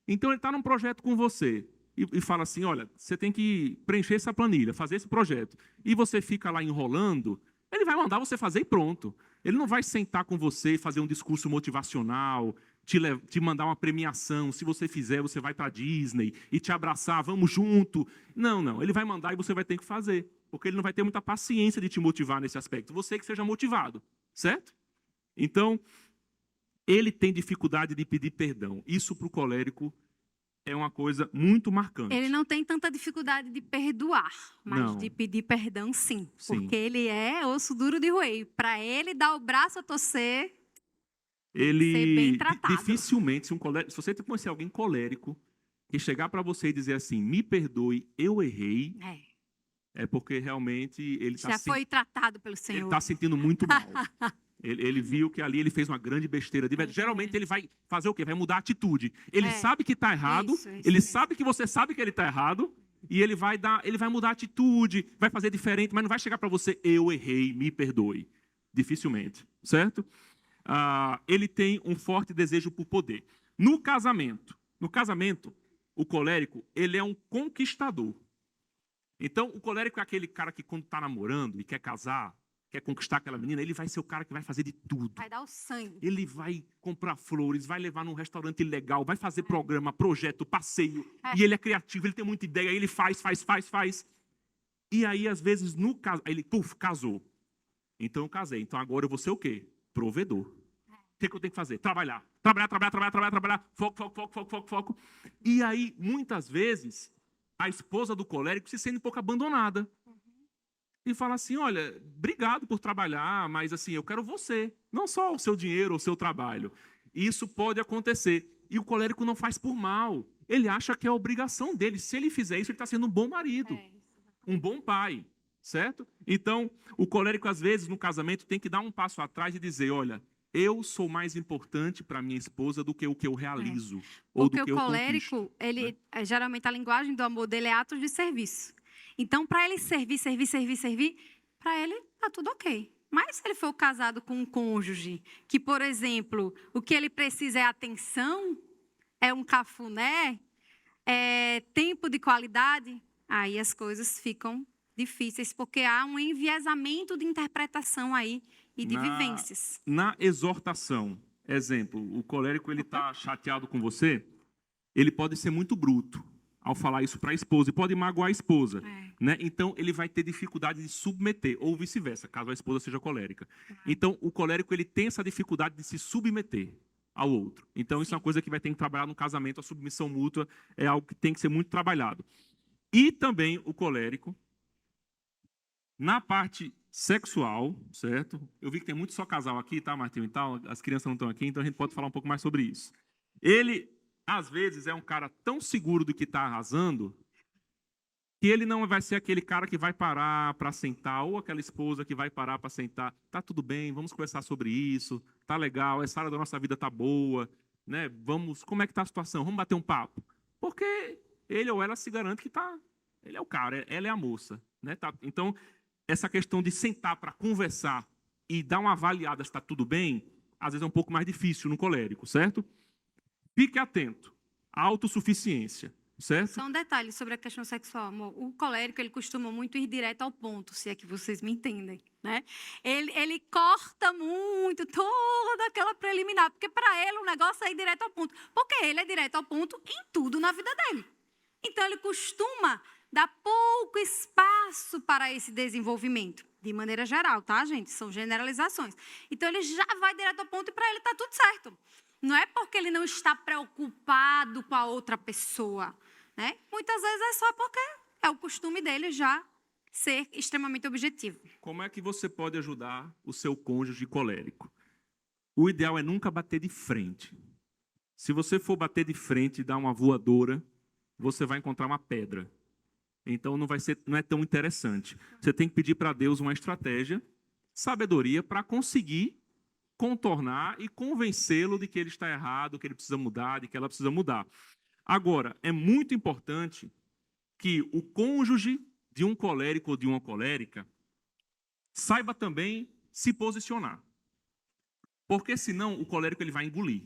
Então, ele está num projeto com você e fala assim, olha, você tem que preencher essa planilha, fazer esse projeto. E você fica lá enrolando, ele vai mandar você fazer e pronto. Ele não vai sentar com você e fazer um discurso motivacional, te mandar uma premiação. Se você fizer, você vai para a Disney e te abraçar, vamos junto. Não. Ele vai mandar e você vai ter que fazer. Porque ele não vai ter muita paciência de te motivar nesse aspecto. Você que seja motivado, certo? Então, ele tem dificuldade de pedir perdão. Isso para o colérico é uma coisa muito marcante. Ele não tem tanta dificuldade de perdoar, mas de pedir perdão, sim. Porque ele é osso duro de roer. Para ele dar o braço a torcer, ele ser bem tratado. Dificilmente, se você conhecer alguém colérico, que chegar para você e dizer assim, me perdoe, eu errei, é porque realmente ele já foi tratado pelo Senhor. Ele está sentindo muito mal. Ele viu que ali ele fez uma grande besteira. Geralmente ele vai fazer o quê? Vai mudar a atitude. Ele sabe que está errado, ele sabe que você sabe que ele está errado, e ele vai mudar a atitude, vai fazer diferente, mas não vai chegar para você, eu errei, me perdoe. Dificilmente, certo? Ele tem um forte desejo por poder. No casamento, o colérico, ele é um conquistador. Então, o colérico é aquele cara que quando está namorando e quer casar, quer conquistar aquela menina, ele vai ser o cara que vai fazer de tudo. Vai dar o sangue. Ele vai comprar flores, vai levar num restaurante legal, vai fazer programa, projeto, passeio. E ele é criativo, ele tem muita ideia, ele faz. E aí, às vezes, no caso, ele, casou. Então, eu casei. Então, agora eu vou ser o quê? Provedor. O que eu tenho que fazer? Trabalhar. Foco. E aí, muitas vezes, a esposa do colérico se sente um pouco abandonada. E fala assim, olha, obrigado por trabalhar, mas assim, eu quero você, não só o seu dinheiro ou o seu trabalho. Isso pode acontecer. E o colérico não faz por mal. Ele acha que é a obrigação dele. Se ele fizer isso, ele está sendo um bom marido, um bom pai, certo? Então, o colérico, às vezes, no casamento, tem que dar um passo atrás e dizer, olha, eu sou mais importante para minha esposa do que o que eu realizo. Ou do que Porque o colérico, ele, geralmente, a linguagem do amor dele é atos de serviço. Então, para ele servir, para ele está tudo ok. Mas se ele for casado com um cônjuge que, por exemplo, o que ele precisa é atenção, é um cafuné, é tempo de qualidade, aí as coisas ficam difíceis, porque há um enviesamento de interpretação aí e de vivências. Na exortação, exemplo, o colérico ele está chateado com você, ele pode ser muito bruto ao falar isso para a esposa, e pode magoar a esposa. Né? Então, ele vai ter dificuldade de submeter, ou vice-versa, caso a esposa seja colérica. Então, o colérico ele tem essa dificuldade de se submeter ao outro. Então, isso é uma coisa que vai ter que trabalhar no casamento, a submissão mútua é algo que tem que ser muito trabalhado. E também o colérico, na parte sexual, certo? Eu vi que tem muito só casal aqui, tá, Martinho e tal, as crianças não estão aqui, então a gente pode falar um pouco mais sobre isso. Ele, às vezes, é um cara tão seguro do que está arrasando que ele não vai ser aquele cara que vai parar para sentar, ou aquela esposa que vai parar para sentar. Tá tudo bem, vamos conversar sobre isso, tá legal, essa área da nossa vida tá boa, né? Vamos, como é que tá a situação? Vamos bater um papo. Porque ele ou ela se garante que tá, ele é o cara, ela é a moça, né? Tá, então, essa questão de sentar para conversar e dar uma avaliada se está tudo bem, às vezes é um pouco mais difícil no colérico, certo? Fique atento. Autossuficiência, certo? Só um detalhe sobre a questão sexual, amor. O colérico, ele costuma muito ir direto ao ponto, se é que vocês me entendem, né? Ele corta muito toda aquela preliminar, porque para ele o negócio é ir direto ao ponto. Porque ele é direto ao ponto em tudo na vida dele. Então, ele costuma dar pouco espaço para esse desenvolvimento. De maneira geral, tá, gente? São generalizações. Então, ele já vai direto ao ponto e para ele está tudo certo. Não é porque ele não está preocupado com a outra pessoa, né? Muitas vezes é só porque é o costume dele já ser extremamente objetivo. Como é que você pode ajudar o seu cônjuge colérico? O ideal é nunca bater de frente. Se você for bater de frente e dar uma voadora, você vai encontrar uma pedra. Então não é tão interessante. Você tem que pedir para Deus uma estratégia, sabedoria para conseguir contornar e convencê-lo de que ele está errado, que ele precisa mudar, de que ela precisa mudar. Agora, é muito importante que o cônjuge de um colérico ou de uma colérica saiba também se posicionar. Porque senão o colérico ele vai engolir.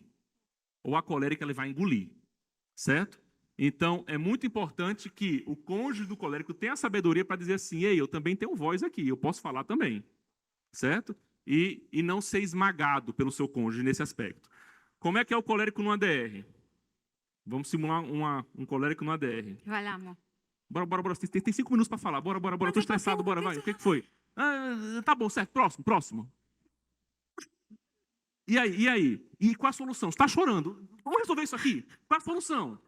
Ou a colérica ele vai engolir. Certo? Então, é muito importante que o cônjuge do colérico tenha a sabedoria para dizer assim, ei, eu também tenho voz aqui, eu posso falar também. Certo? E não ser esmagado pelo seu cônjuge nesse aspecto. Como é que é o colérico no ADR? Vamos simular um colérico no ADR. Vai lá, amor. Bora. Tem 5 minutos para falar. Bora. Estou estressado, bora, vai. O que foi? Tá bom, certo. Próximo. E aí? E qual a solução? Você está chorando. Vamos resolver isso aqui? Qual a solução?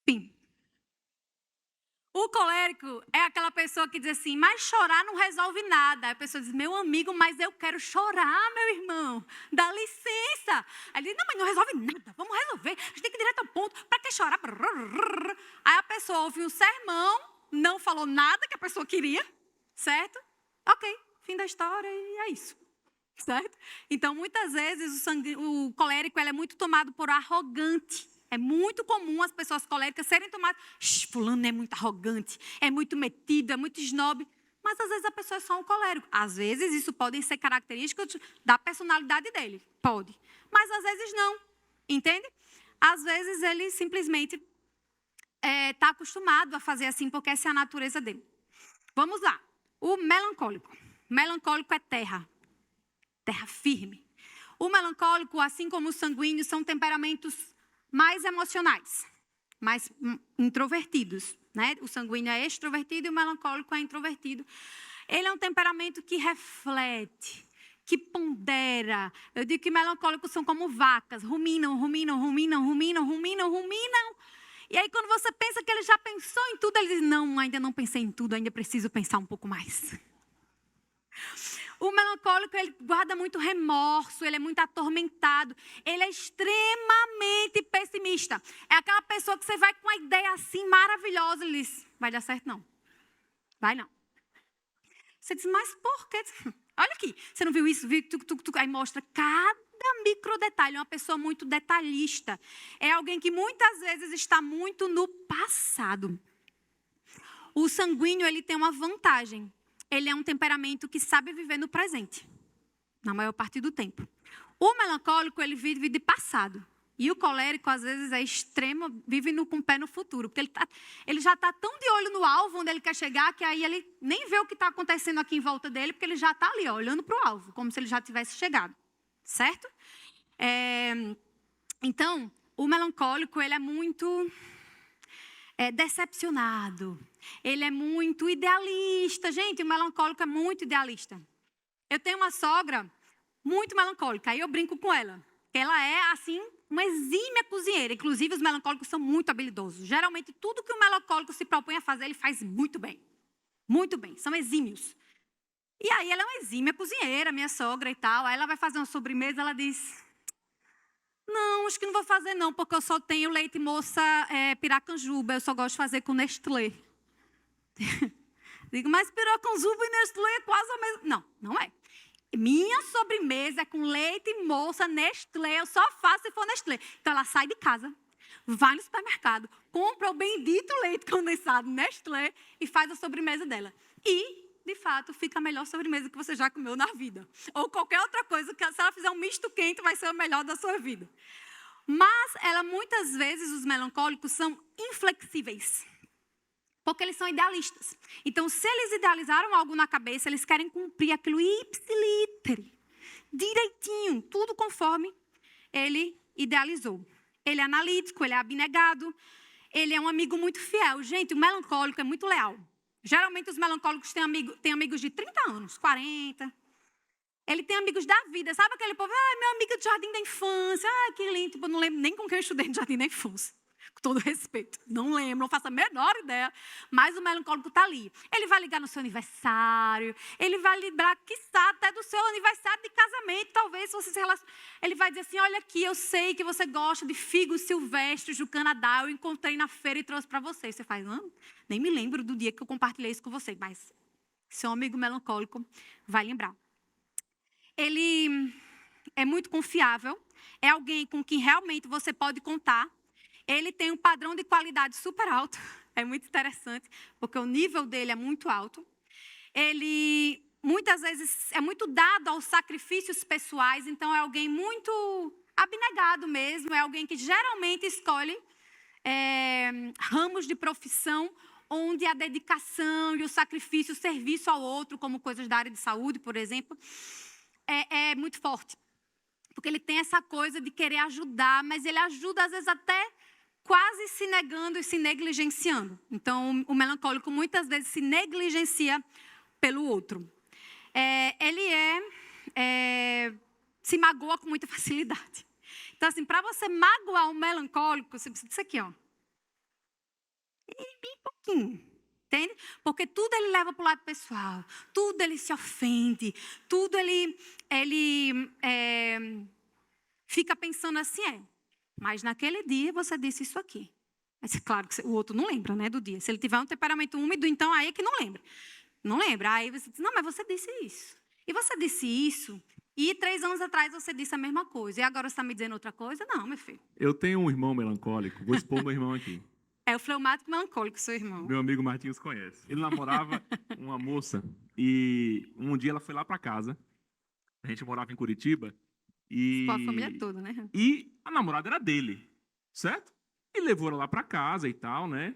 Fim. O colérico é aquela pessoa que diz assim, mas chorar não resolve nada. Aí a pessoa diz, meu amigo, mas eu quero chorar, meu irmão. Dá licença. Aí ele diz, não, mas não resolve nada. Vamos resolver. A gente tem que ir direto ao ponto. Para que chorar? Aí a pessoa ouve um sermão, não falou nada que a pessoa queria, certo? Ok, fim da história e é isso. Certo? Então, muitas vezes, o colérico ele é muito tomado por arrogante. É muito comum as pessoas coléricas serem tomadas. Fulano é muito arrogante, é muito metido, é muito snob. Mas às vezes a pessoa é só um colérico. Às vezes isso podem ser características da personalidade dele. Pode. Mas às vezes não. Entende? às vezes ele simplesmente está acostumado a fazer assim, porque essa é a natureza dele. Vamos lá. O melancólico. Melancólico é terra. Terra firme. O melancólico, assim como o sanguíneo, são temperamentos mais emocionais, mais introvertidos, né? O sanguíneo é extrovertido e o melancólico é introvertido. Ele é um temperamento que reflete, que pondera. Eu digo que melancólicos são como vacas, ruminam. E aí, quando você pensa que ele já pensou em tudo, ele diz, não, ainda não pensei em tudo, ainda preciso pensar um pouco mais. O melancólico, ele guarda muito remorso, ele é muito atormentado, ele é extremamente pessimista. É aquela pessoa que você vai com uma ideia assim maravilhosa, ele diz, vai dar certo não, vai não. Você diz, mas por quê? Olha aqui, você não viu isso? Viu? Aí mostra cada micro detalhe, uma pessoa muito detalhista. É alguém que muitas vezes está muito no passado. O sanguíneo, ele tem uma vantagem. Ele é um temperamento que sabe viver no presente, na maior parte do tempo. O melancólico, ele vive de passado. E o colérico, às vezes, é extremo, vive com o pé no futuro. Porque ele já está tão de olho no alvo onde ele quer chegar, que aí ele nem vê o que está acontecendo aqui em volta dele, porque ele já está ali, ó, olhando para o alvo, como se ele já tivesse chegado. Certo? Então, o melancólico, ele é muito decepcionado. Ele é muito idealista. Gente, o melancólico é muito idealista. Eu tenho uma sogra muito melancólica, aí eu brinco com ela. Ela é, assim, uma exímia cozinheira. Inclusive, os melancólicos são muito habilidosos. Geralmente, tudo que o melancólico se propõe a fazer, ele faz muito bem. Muito bem, são exímios. E aí, ela é uma exímia cozinheira, minha sogra e tal. Aí ela vai fazer uma sobremesa, ela diz, não, acho que não vou fazer não, porque eu só tenho leite moça piracanjuba, eu só gosto de fazer com Nestlé. Digo, mas piracanjuba e Nestlé é quase a mesma. Não, não é. Minha sobremesa é com leite moça Nestlé, eu só faço se for Nestlé. Então ela sai de casa, vai no supermercado, compra o bendito leite condensado Nestlé e faz a sobremesa dela. E, de fato, fica a melhor sobremesa que você já comeu na vida. Ou qualquer outra coisa, que se ela fizer um misto quente, vai ser o melhor da sua vida. Mas, muitas vezes, os melancólicos são inflexíveis. Porque eles são idealistas. Então, se eles idealizaram algo na cabeça, eles querem cumprir aquilo ipsiliter, direitinho, tudo conforme ele idealizou. Ele é analítico, ele é abnegado, ele é um amigo muito fiel. Gente, o melancólico é muito leal. Geralmente, os melancólicos têm amigos de 30 anos, 40. Ele tem amigos da vida. Sabe aquele povo? Meu amigo de jardim da infância. Que lindo. Tipo, eu não lembro nem com quem eu estudei no jardim da infância. Com todo respeito. Não lembro, não faço a menor ideia. Mas o melancólico está ali. Ele vai ligar no seu aniversário. Ele vai lembrar, quiçá, até do seu aniversário de casamento. Talvez, se você se relaciona. Ele vai dizer assim, olha aqui, eu sei que você gosta de figos silvestres do Canadá. Eu encontrei na feira e trouxe para você. Você faz, nem me lembro do dia que eu compartilhei isso com você. Mas seu amigo melancólico vai lembrar. Ele é muito confiável. É alguém com quem realmente você pode contar. Ele tem um padrão de qualidade super alto. É muito interessante, porque o nível dele é muito alto. Ele, muitas vezes, é muito dado aos sacrifícios pessoais. Então, é alguém muito abnegado mesmo. É alguém que geralmente escolhe ramos de profissão onde a dedicação e o sacrifício, o serviço ao outro, como coisas da área de saúde, por exemplo, é muito forte. Porque ele tem essa coisa de querer ajudar, mas ele ajuda, às vezes, até quase se negando e se negligenciando. Então, o melancólico muitas vezes se negligencia pelo outro. Ele se magoa com muita facilidade. Então, assim, para você magoar um melancólico, você precisa disso aqui, ó. E bem pouquinho. Entende? Porque tudo ele leva para o lado pessoal. Tudo ele se ofende. Tudo ele fica pensando assim, mas naquele dia você disse isso aqui. Mas claro que o outro não lembra, né, do dia. Se ele tiver um temperamento úmido, então aí é que não lembra. Não lembra. Aí você diz, não, mas você disse isso. E você disse isso. E 3 anos atrás você disse a mesma coisa. E agora você está me dizendo outra coisa? Não, meu filho. Eu tenho um irmão melancólico. Vou expor meu irmão aqui. É o fleumático melancólico, seu irmão. Meu amigo Martins conhece. Ele namorava uma moça e um dia ela foi lá para casa. A gente morava em Curitiba. Com a família toda, né? E a namorada era dele. certo? E levou ela lá para casa e tal, né?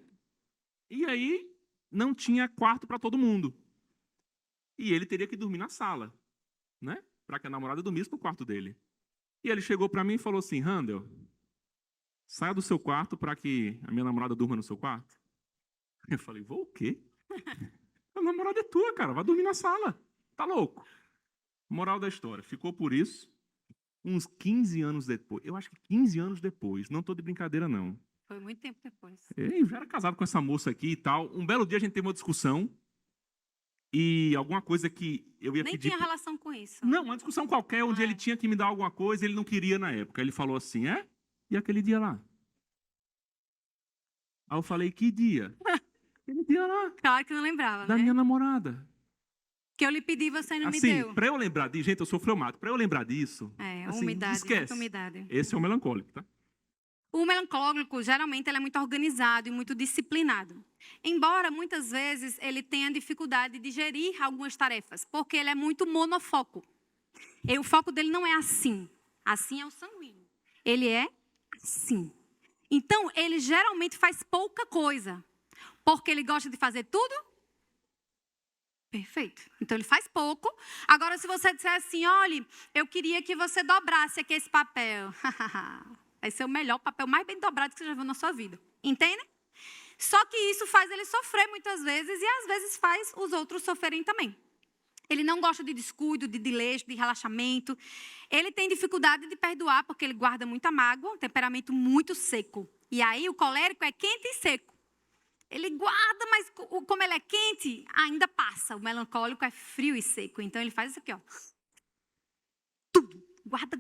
E aí não tinha quarto para todo mundo. E ele teria que dormir na sala, né? Para que a namorada dormisse no quarto dele. E ele chegou para mim e falou assim: Handel, saia do seu quarto para que a minha namorada durma no seu quarto. Eu falei: vou o quê? A namorada é tua, cara, vai dormir na sala. Tá louco? Moral da história, ficou por isso. Uns 15 anos depois, eu acho que 15 anos depois, não estou de brincadeira não. Foi muito tempo depois. Eu já era casado com essa moça aqui e tal. Um belo dia a gente teve uma discussão e alguma coisa que eu ia Nem pedir... tinha relação com isso. Não, uma discussão qualquer, onde Ah, ele tinha que me dar alguma coisa, ele não queria na época. Ele falou assim, e aquele dia lá? Aí eu falei, que dia? Aquele dia lá, Claro que não lembrava, da né? minha namorada. Que eu lhe pedi e você não me Assim, deu. pra eu lembrar disso, gente, eu sou fleumático, pra eu lembrar disso, assim, Umidade, esquece. muita umidade. Esse é o melancólico, tá? O melancólico, geralmente, ele é muito organizado e muito disciplinado. Embora, muitas vezes, ele tenha dificuldade de gerir algumas tarefas, porque ele é muito monofoco. E o foco dele não é assim. Assim é o sanguíneo. Ele é assim. Então, ele geralmente faz pouca coisa, porque ele gosta de fazer tudo. Perfeito. Então, ele faz pouco. Agora, se você disser assim, olha, eu queria que você dobrasse aqui esse papel. Vai ser o melhor papel, mais bem dobrado que você já viu na sua vida. Entende? Só que isso faz ele sofrer muitas vezes e às vezes faz os outros sofrerem também. Ele não gosta de descuido, de desleixo, de relaxamento. Ele tem dificuldade de perdoar porque ele guarda muita mágoa, um temperamento muito seco. E aí o colérico é quente e seco. Ele guarda, mas como ele é quente, ainda passa. O melancólico é frio e seco. Então ele faz isso aqui, ó. Tudo. Guarda.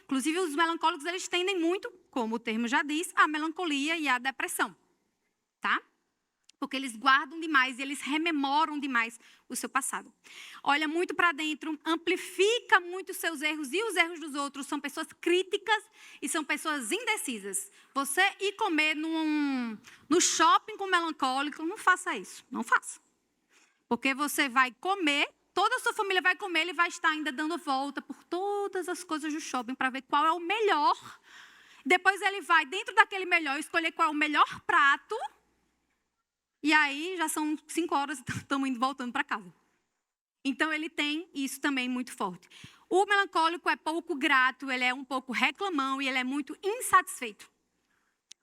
Inclusive, os melancólicos, eles tendem muito, como o termo já diz, a melancolia e a depressão. Tá? Porque eles guardam demais e eles rememoram demais o seu passado. Olha muito para dentro, amplifica muito os seus erros e os erros dos outros. São pessoas críticas e são pessoas indecisas. Você ir comer no shopping com melancólico, não faça isso. Não faça. Porque você vai comer, toda a sua família vai comer, ele vai estar ainda dando volta por todas as coisas do shopping para ver qual é o melhor. Depois ele vai, dentro daquele melhor, escolher qual é o melhor prato. E aí já são 5 horas e estamos indo voltando para casa. Então ele tem isso também muito forte. O melancólico é pouco grato, ele é um pouco reclamão e ele é muito insatisfeito.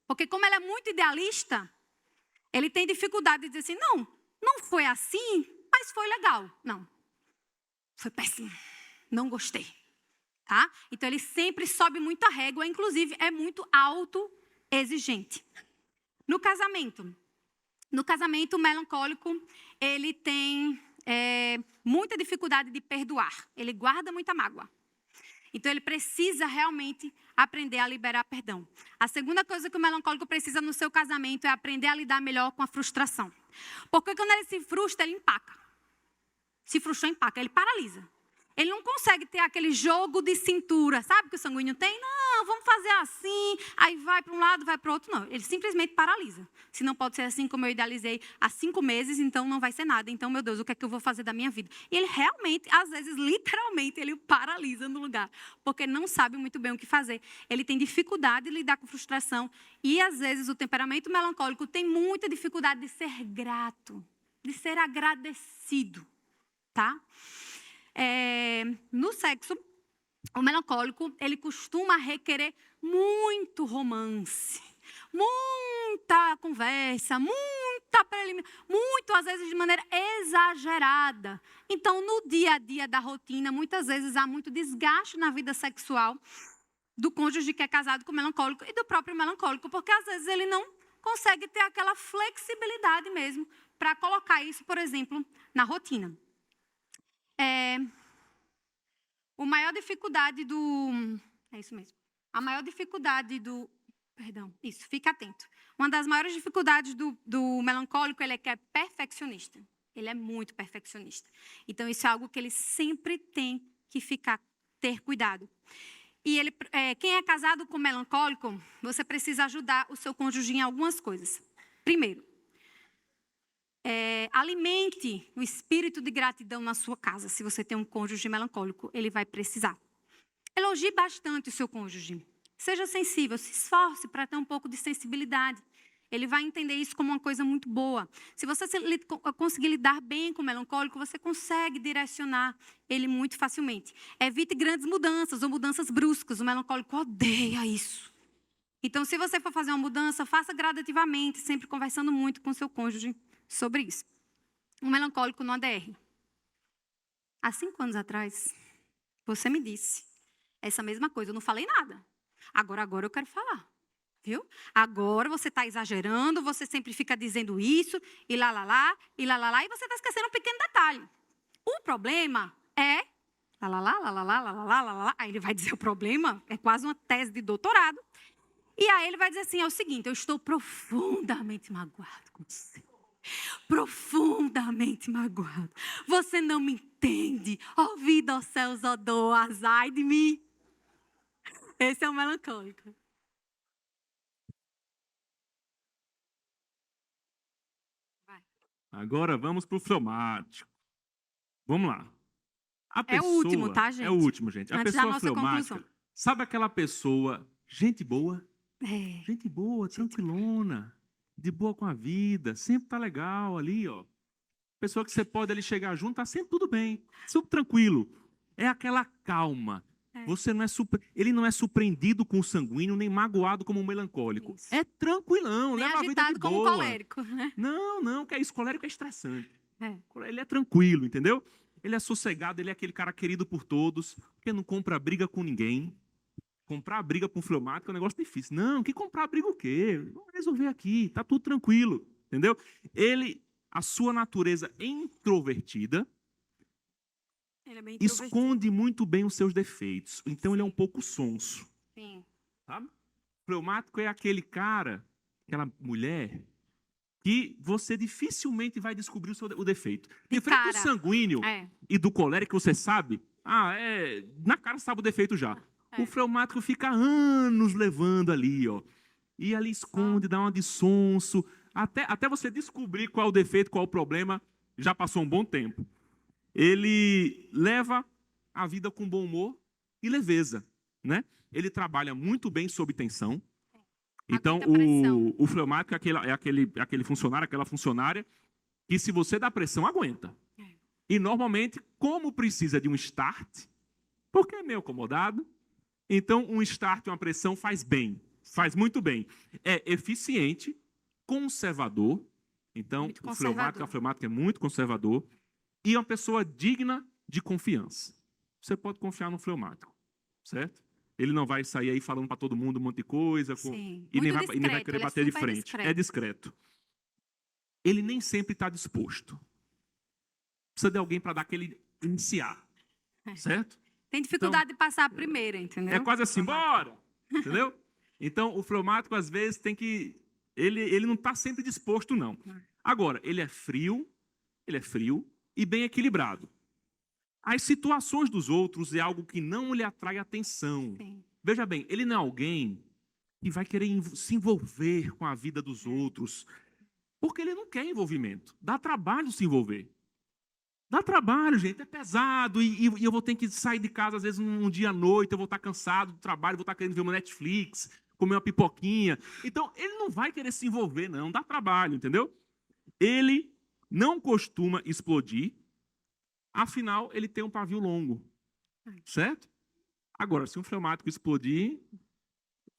Porque como ele é muito idealista, ele tem dificuldade de dizer assim, não foi assim, mas foi legal. Não, foi péssimo, não gostei. Tá? Então ele sempre sobe muito a régua, inclusive é muito autoexigente. No casamento, o melancólico, ele tem muita dificuldade de perdoar. Ele guarda muita mágoa. Então, ele precisa realmente aprender a liberar perdão. A segunda coisa que o melancólico precisa no seu casamento é aprender a lidar melhor com a frustração. Porque quando ele se frustra, ele empaca. Se frustrou, empaca. Ele paralisa. Ele não consegue ter aquele jogo de cintura. Sabe que o sanguíneo tem? Não, vamos fazer assim. Aí vai para um lado, vai para o outro. Não, ele simplesmente paralisa. Se não pode ser assim como eu idealizei há 5 meses, então não vai ser nada. Então, meu Deus, o que é que eu vou fazer da minha vida? E ele realmente, às vezes, literalmente, ele paralisa no lugar. Porque não sabe muito bem o que fazer. Ele tem dificuldade de lidar com frustração. E, às vezes, o temperamento melancólico tem muita dificuldade de ser grato. De ser agradecido. Tá? No sexo, o melancólico, ele costuma requerer muito romance, muita conversa, muita preliminar, muito, às vezes, de maneira exagerada. Então, no dia a dia da rotina, muitas vezes há muito desgaste na vida sexual do cônjuge que é casado com o melancólico e do próprio melancólico, porque, às vezes, ele não consegue ter aquela flexibilidade mesmo para colocar isso, por exemplo, na rotina. A maior dificuldade fica atento. Uma das maiores dificuldades do melancólico, ele é que é perfeccionista. Ele é muito perfeccionista. Então, isso é algo que ele sempre tem que ter cuidado. E quem é casado com melancólico, você precisa ajudar o seu cônjuge em algumas coisas. Primeiro, alimente o espírito de gratidão na sua casa. Se você tem um cônjuge melancólico, ele vai precisar. Elogie bastante o seu cônjuge. Seja sensível, se esforce para ter um pouco de sensibilidade. Ele vai entender isso como uma coisa muito boa. Se você conseguir lidar bem com o melancólico, você consegue direcionar ele muito facilmente. Evite grandes mudanças ou mudanças bruscas. O melancólico odeia isso. Então, se você for fazer uma mudança, faça gradativamente, sempre conversando muito com seu cônjuge sobre isso. O melancólico no ADR. Há 5 anos atrás, você me disse essa mesma coisa. Eu não falei nada. Agora eu quero falar. Viu? Agora você está exagerando, você sempre fica dizendo isso, e lá, e você está esquecendo um pequeno detalhe. O problema é... Aí ele vai dizer o problema, é quase uma tese de doutorado. E aí ele vai dizer assim, é o seguinte, eu estou profundamente magoado com você. Profundamente magoado. Você não me entende. Ó vida, ó céus, ó dor, azar de mim. Esse é o melancólico. Agora vamos para o fleumático. Vamos lá. É o último, tá, gente? É o último, gente. A Antes da pessoa nossa fleumática, conclusão. sabe aquela pessoa, gente boa? É. Gente boa, tranquilona, de boa com a vida, sempre tá legal ali, ó. Pessoa que você pode ali chegar junto, tá sempre tudo bem, super tranquilo. É aquela calma. Você não é ele não é surpreendido com o sanguíneo, nem magoado como o melancólico. Isso. É tranquilão, Nem leva a vida de agitado como o boa. colérico, né? Não, que é isso, colérico é estressante. É. Ele é tranquilo, entendeu? Ele é sossegado, ele é aquele cara querido por todos, porque não compra briga com ninguém. Comprar briga com fleumático é um negócio difícil. Não, que comprar briga o quê? Vamos resolver aqui, tá tudo tranquilo, entendeu? A sua natureza introvertida, Ele é bem introvertido. esconde muito bem os seus defeitos. Então ele é um pouco sonso. Sim. Sabe? Fleumático é aquele cara, aquela mulher, que você dificilmente vai descobrir o defeito. De Diferente do cara. sanguíneo e do colérico, você sabe, na cara sabe o defeito já. O fleumático fica anos levando ali, ó. E ali esconde, dá uma de sonso. Até você descobrir qual é o defeito, qual é o problema, já passou um bom tempo. Ele leva a vida com bom humor e leveza, né? Ele trabalha muito bem sob tensão. Então, o fleumático é aquele funcionário, aquela funcionária, que se você dá pressão, aguenta. E, normalmente, como precisa de um start, porque é meio acomodado, então um start e uma pressão faz bem, faz muito bem. É eficiente, conservador. Então, o fleumático é muito conservador. E é uma pessoa digna de confiança. Você pode confiar no fleumático, certo? Ele não vai sair aí falando para todo mundo um monte de coisa. E nem vai querer bater de frente. Discreto. É discreto. Ele nem sempre está disposto. Precisa de alguém para dar aquele iniciar. Certo? Tem dificuldade de passar a primeira, entendeu? É quase assim, bora! Entendeu? Então, o fleumático, às vezes, tem que... Ele não está sempre disposto, não. Agora, ele é frio e bem equilibrado. As situações dos outros é algo que não lhe atrai atenção. Sim. Veja bem, ele não é alguém que vai querer se envolver com a vida dos outros, porque ele não quer envolvimento. Dá trabalho se envolver. Dá trabalho, gente, é pesado, e eu vou ter que sair de casa, às vezes, um dia à noite, eu vou estar cansado do trabalho, vou estar querendo ver uma Netflix, comer uma pipoquinha. Então, ele não vai querer se envolver, não, dá trabalho, entendeu? Ele não costuma explodir, afinal, ele tem um pavio longo, certo? Agora, se um fleumático explodir,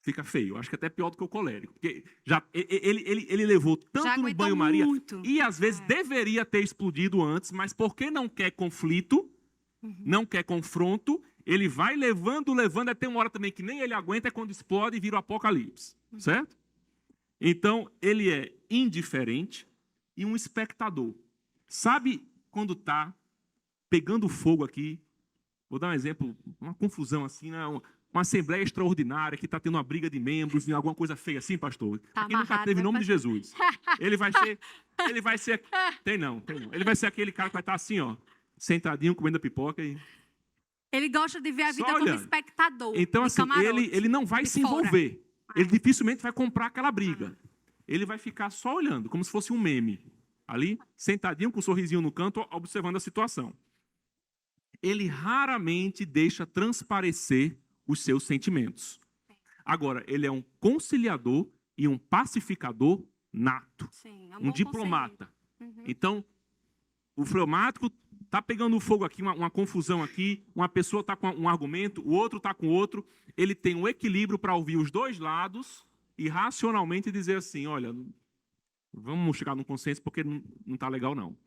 fica feio. Acho que até pior do que o colérico. Porque ele levou tanto no banho-maria e, às vezes, deveria ter explodido antes, mas porque não quer conflito, não quer confronto, ele vai levando, até uma hora também que nem ele aguenta, é quando explode e vira o apocalipse, certo? Então, ele é indiferente e um espectador. Sabe quando está pegando fogo aqui? Vou dar um exemplo, uma confusão assim, né? Uma assembleia extraordinária que está tendo uma briga de membros, alguma coisa feia assim, pastor. Tá aqui nunca teve, em nome de Jesus. Ele vai ser, tem não. Ele vai ser aquele cara que vai estar assim, ó, sentadinho, comendo pipoca e... Ele gosta de ver a vida como espectador. Então, assim, ele não vai se envolver. Ele dificilmente vai comprar aquela briga. Ele vai ficar só olhando, como se fosse um meme. Ali, sentadinho, com um sorrisinho no canto, observando a situação. Ele raramente deixa transparecer os seus sentimentos. Agora, ele é um conciliador e um pacificador nato. Sim, é Um bom diplomata. conselheiro. Uhum. Então, o fleumático tá pegando fogo aqui, uma confusão aqui, uma pessoa está com um argumento, o outro está com outro, ele tem um equilíbrio para ouvir os dois lados e racionalmente dizer assim, olha, vamos chegar num consenso porque não está legal não.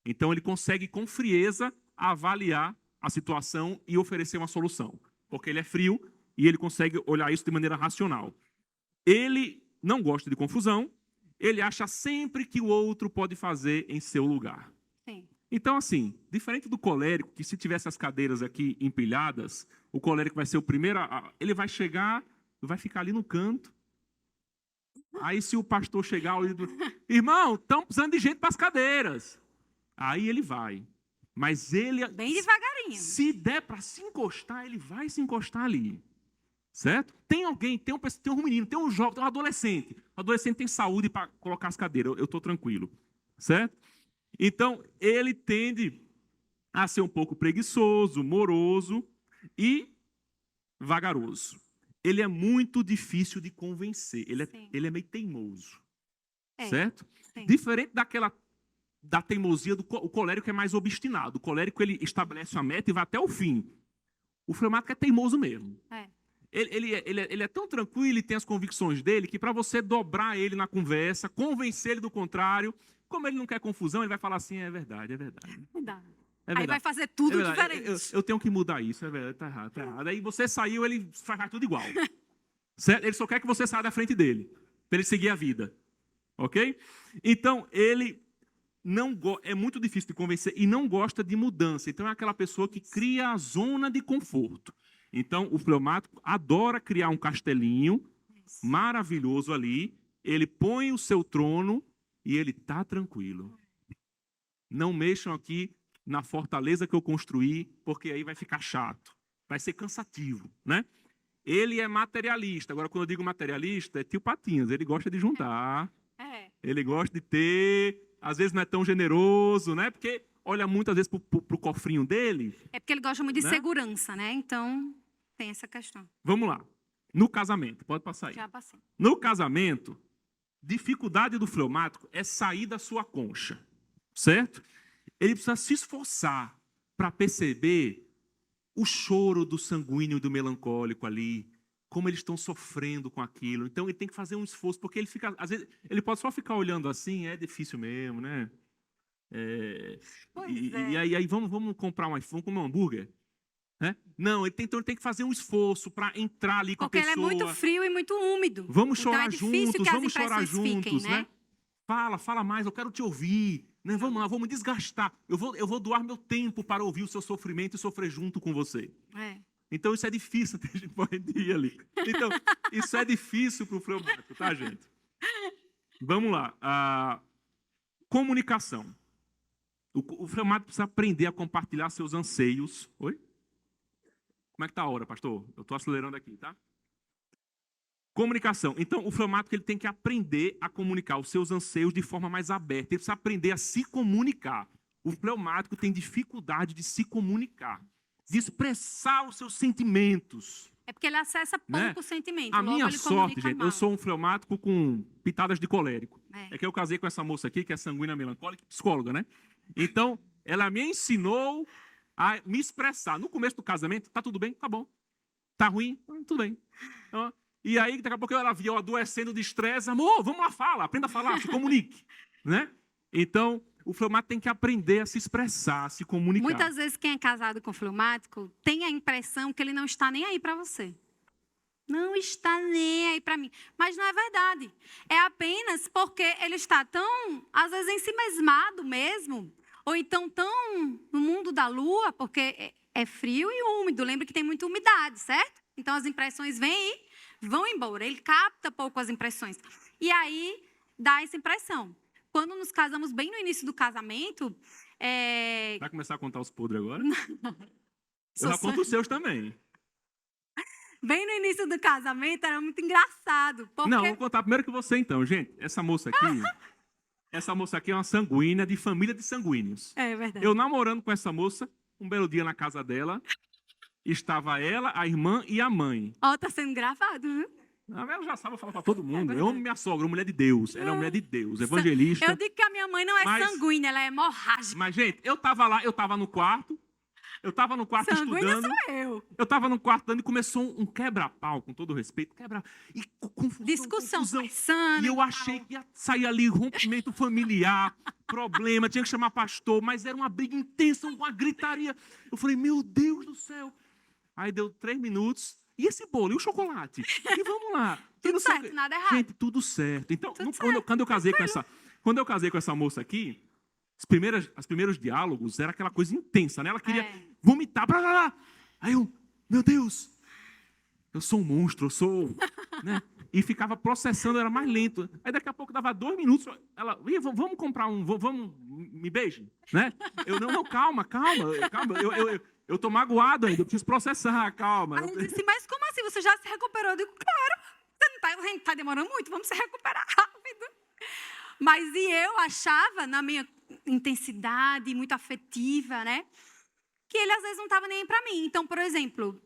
Então ele consegue com frieza avaliar a situação e oferecer uma solução, porque ele é frio e ele consegue olhar isso de maneira racional. Ele não gosta de confusão, ele acha sempre que o outro pode fazer em seu lugar. Sim. Então, assim, diferente do colérico, que se tivesse as cadeiras aqui empilhadas, o colérico vai ser o primeiro, ele vai chegar, vai ficar ali no canto. Aí se o pastor chegar, irmão, estão precisando de gente para as cadeiras. Aí ele vai. Mas ele, Bem devagarinho. se der para se encostar, ele vai se encostar ali. Certo? Tem alguém, tem um menino, tem um jovem, tem um adolescente. O adolescente tem saúde para colocar as cadeiras, eu estou tranquilo. Certo? Então, ele tende a ser um pouco preguiçoso, moroso e vagaroso. Ele é muito difícil de convencer. Ele é meio teimoso. Certo? Sim. Diferente da teimosia do colérico, que é mais obstinado. O colérico, ele estabelece uma meta e vai até o fim. O fleumático é teimoso mesmo. Ele é tão tranquilo, ele tem as convicções dele, que para você dobrar ele na conversa, convencer ele do contrário, como ele não quer confusão, ele vai falar assim, é verdade, é verdade. Aí vai fazer tudo diferente. Eu tenho que mudar isso, é verdade, tá errado, tá errado. Aí você saiu, ele faz tudo igual. Certo? Ele só quer que você saia da frente dele, para ele seguir a vida. Ok? Então, ele é muito difícil de convencer e não gosta de mudança. Então, é aquela pessoa que cria a zona de conforto. Então, o fleumático adora criar um castelinho maravilhoso ali. Ele põe o seu trono e ele está tranquilo. Não mexam aqui na fortaleza que eu construí, porque aí vai ficar chato. Vai ser cansativo, né? Ele é materialista. Agora, quando eu digo materialista, é tio Patinhas. Ele gosta de juntar. Ele gosta de ter. Às vezes não é tão generoso, né? Porque olha muitas vezes para o cofrinho dele. É porque ele gosta muito de segurança, né? Então, tem essa questão. Vamos lá. No casamento, pode passar aí. Já passei. No casamento, dificuldade do fleumático é sair da sua concha, certo? Ele precisa se esforçar para perceber o choro do sanguíneo e do melancólico ali, como eles estão sofrendo com aquilo. Então, ele tem que fazer um esforço, porque ele fica, às vezes, ele pode só ficar olhando assim, é difícil mesmo, né? E aí vamos comprar vamos comer um hambúrguer? Não, então ele tem que fazer um esforço para entrar ali com a pessoa. Porque ele é muito frio e muito úmido. Vamos então chorar juntos, vamos chorar juntos, fiquem, né? Fala mais, eu quero te ouvir. Né? Vamos lá, vou me desgastar. Eu vou doar meu tempo para ouvir o seu sofrimento e sofrer junto com você. Então isso é difícil, a gente pode ir ali. Então, isso é difícil para o fleumático, tá, gente? Vamos lá. Comunicação. O fleumático precisa aprender a compartilhar seus anseios. Oi? Como é que está a hora, pastor? Eu estou acelerando aqui, tá? Comunicação. Então, o fleumático ele tem que aprender a comunicar os seus anseios de forma mais aberta. Ele precisa aprender a se comunicar. O fleumático tem dificuldade de se comunicar, de expressar os seus sentimentos. É porque ele acessa pouco o sentimento. A minha sorte, gente, eu sou um fleumático com pitadas de colérico. É que eu casei com essa moça aqui, que é sanguínea melancólica, psicóloga, né? Então, ela me ensinou a me expressar. No começo do casamento, tá tudo bem? Tá bom. Tá ruim? Tudo bem. E aí, daqui a pouco ela via eu adoecendo de estresse. Amor, vamos lá, fala. Aprenda a falar, se comunique. Né? Então, o fleumático tem que aprender a se expressar, a se comunicar. Muitas vezes quem é casado com fleumático tem a impressão que ele não está nem aí para você. Não está nem aí para mim. Mas não é verdade. É apenas porque ele está tão, às vezes, em si mesmado mesmo. Ou então tão no mundo da lua, porque é frio e úmido. Lembra que tem muita umidade, certo? Então as impressões vêm e vão embora. Ele capta pouco as impressões. E aí dá essa impressão. Quando nos casamos bem no início do casamento... Vai começar a contar os podres agora? Eu já conto os seus também. Bem no início do casamento era muito engraçado. Porque... Não, vou contar primeiro que você então. Gente, essa moça aqui é uma sanguínea de família de sanguíneos. É verdade. Eu namorando com essa moça, um belo dia na casa dela, estava ela, a irmã e a mãe. Tá sendo gravado, viu? Ela já sabe falar para todo mundo. Eu amo minha sogra, uma mulher de Deus. Ela é uma mulher de Deus, evangelista. Eu digo que a minha mãe não é Mas- sanguínea, ela é hemorrágica. Mas, gente, eu tava lá, eu tava no quarto. Eu tava no quarto Sanguínea estudando. sou eu. Eu tava no quarto dando e começou um quebra-pau, com todo respeito. E confusão, Discussão, confusão. conversando. E eu achei que ia sair ali rompimento familiar, problema, tinha que chamar pastor, mas era uma briga intensa, uma gritaria. Eu falei, meu Deus do céu. Aí deu 3 minutos. E esse bolo? E o chocolate? E vamos lá. E Tudo não sei o certo, quê. nada errado. Gente, tudo certo. Então, Tudo quando eu casei com essa moça aqui, os primeiros diálogos era aquela coisa intensa, né? Ela queria vomitar. Blá, blá, blá. Aí eu, meu Deus, eu sou um monstro, eu sou... né? E ficava processando, era mais lento. Aí daqui a pouco dava 2 minutos, ela, vamos comprar vamos, me beije, né? Eu, não, calma. Eu tô magoado ainda, eu preciso processar, calma. Aí ele disse, mas como assim? Você já se recuperou? Eu digo, claro. A gente tá demorando muito, vamos se recuperar rápido. Mas e eu achava, na minha intensidade muito afetiva, né? Que ele às vezes não estava nem aí para mim. Então, por exemplo,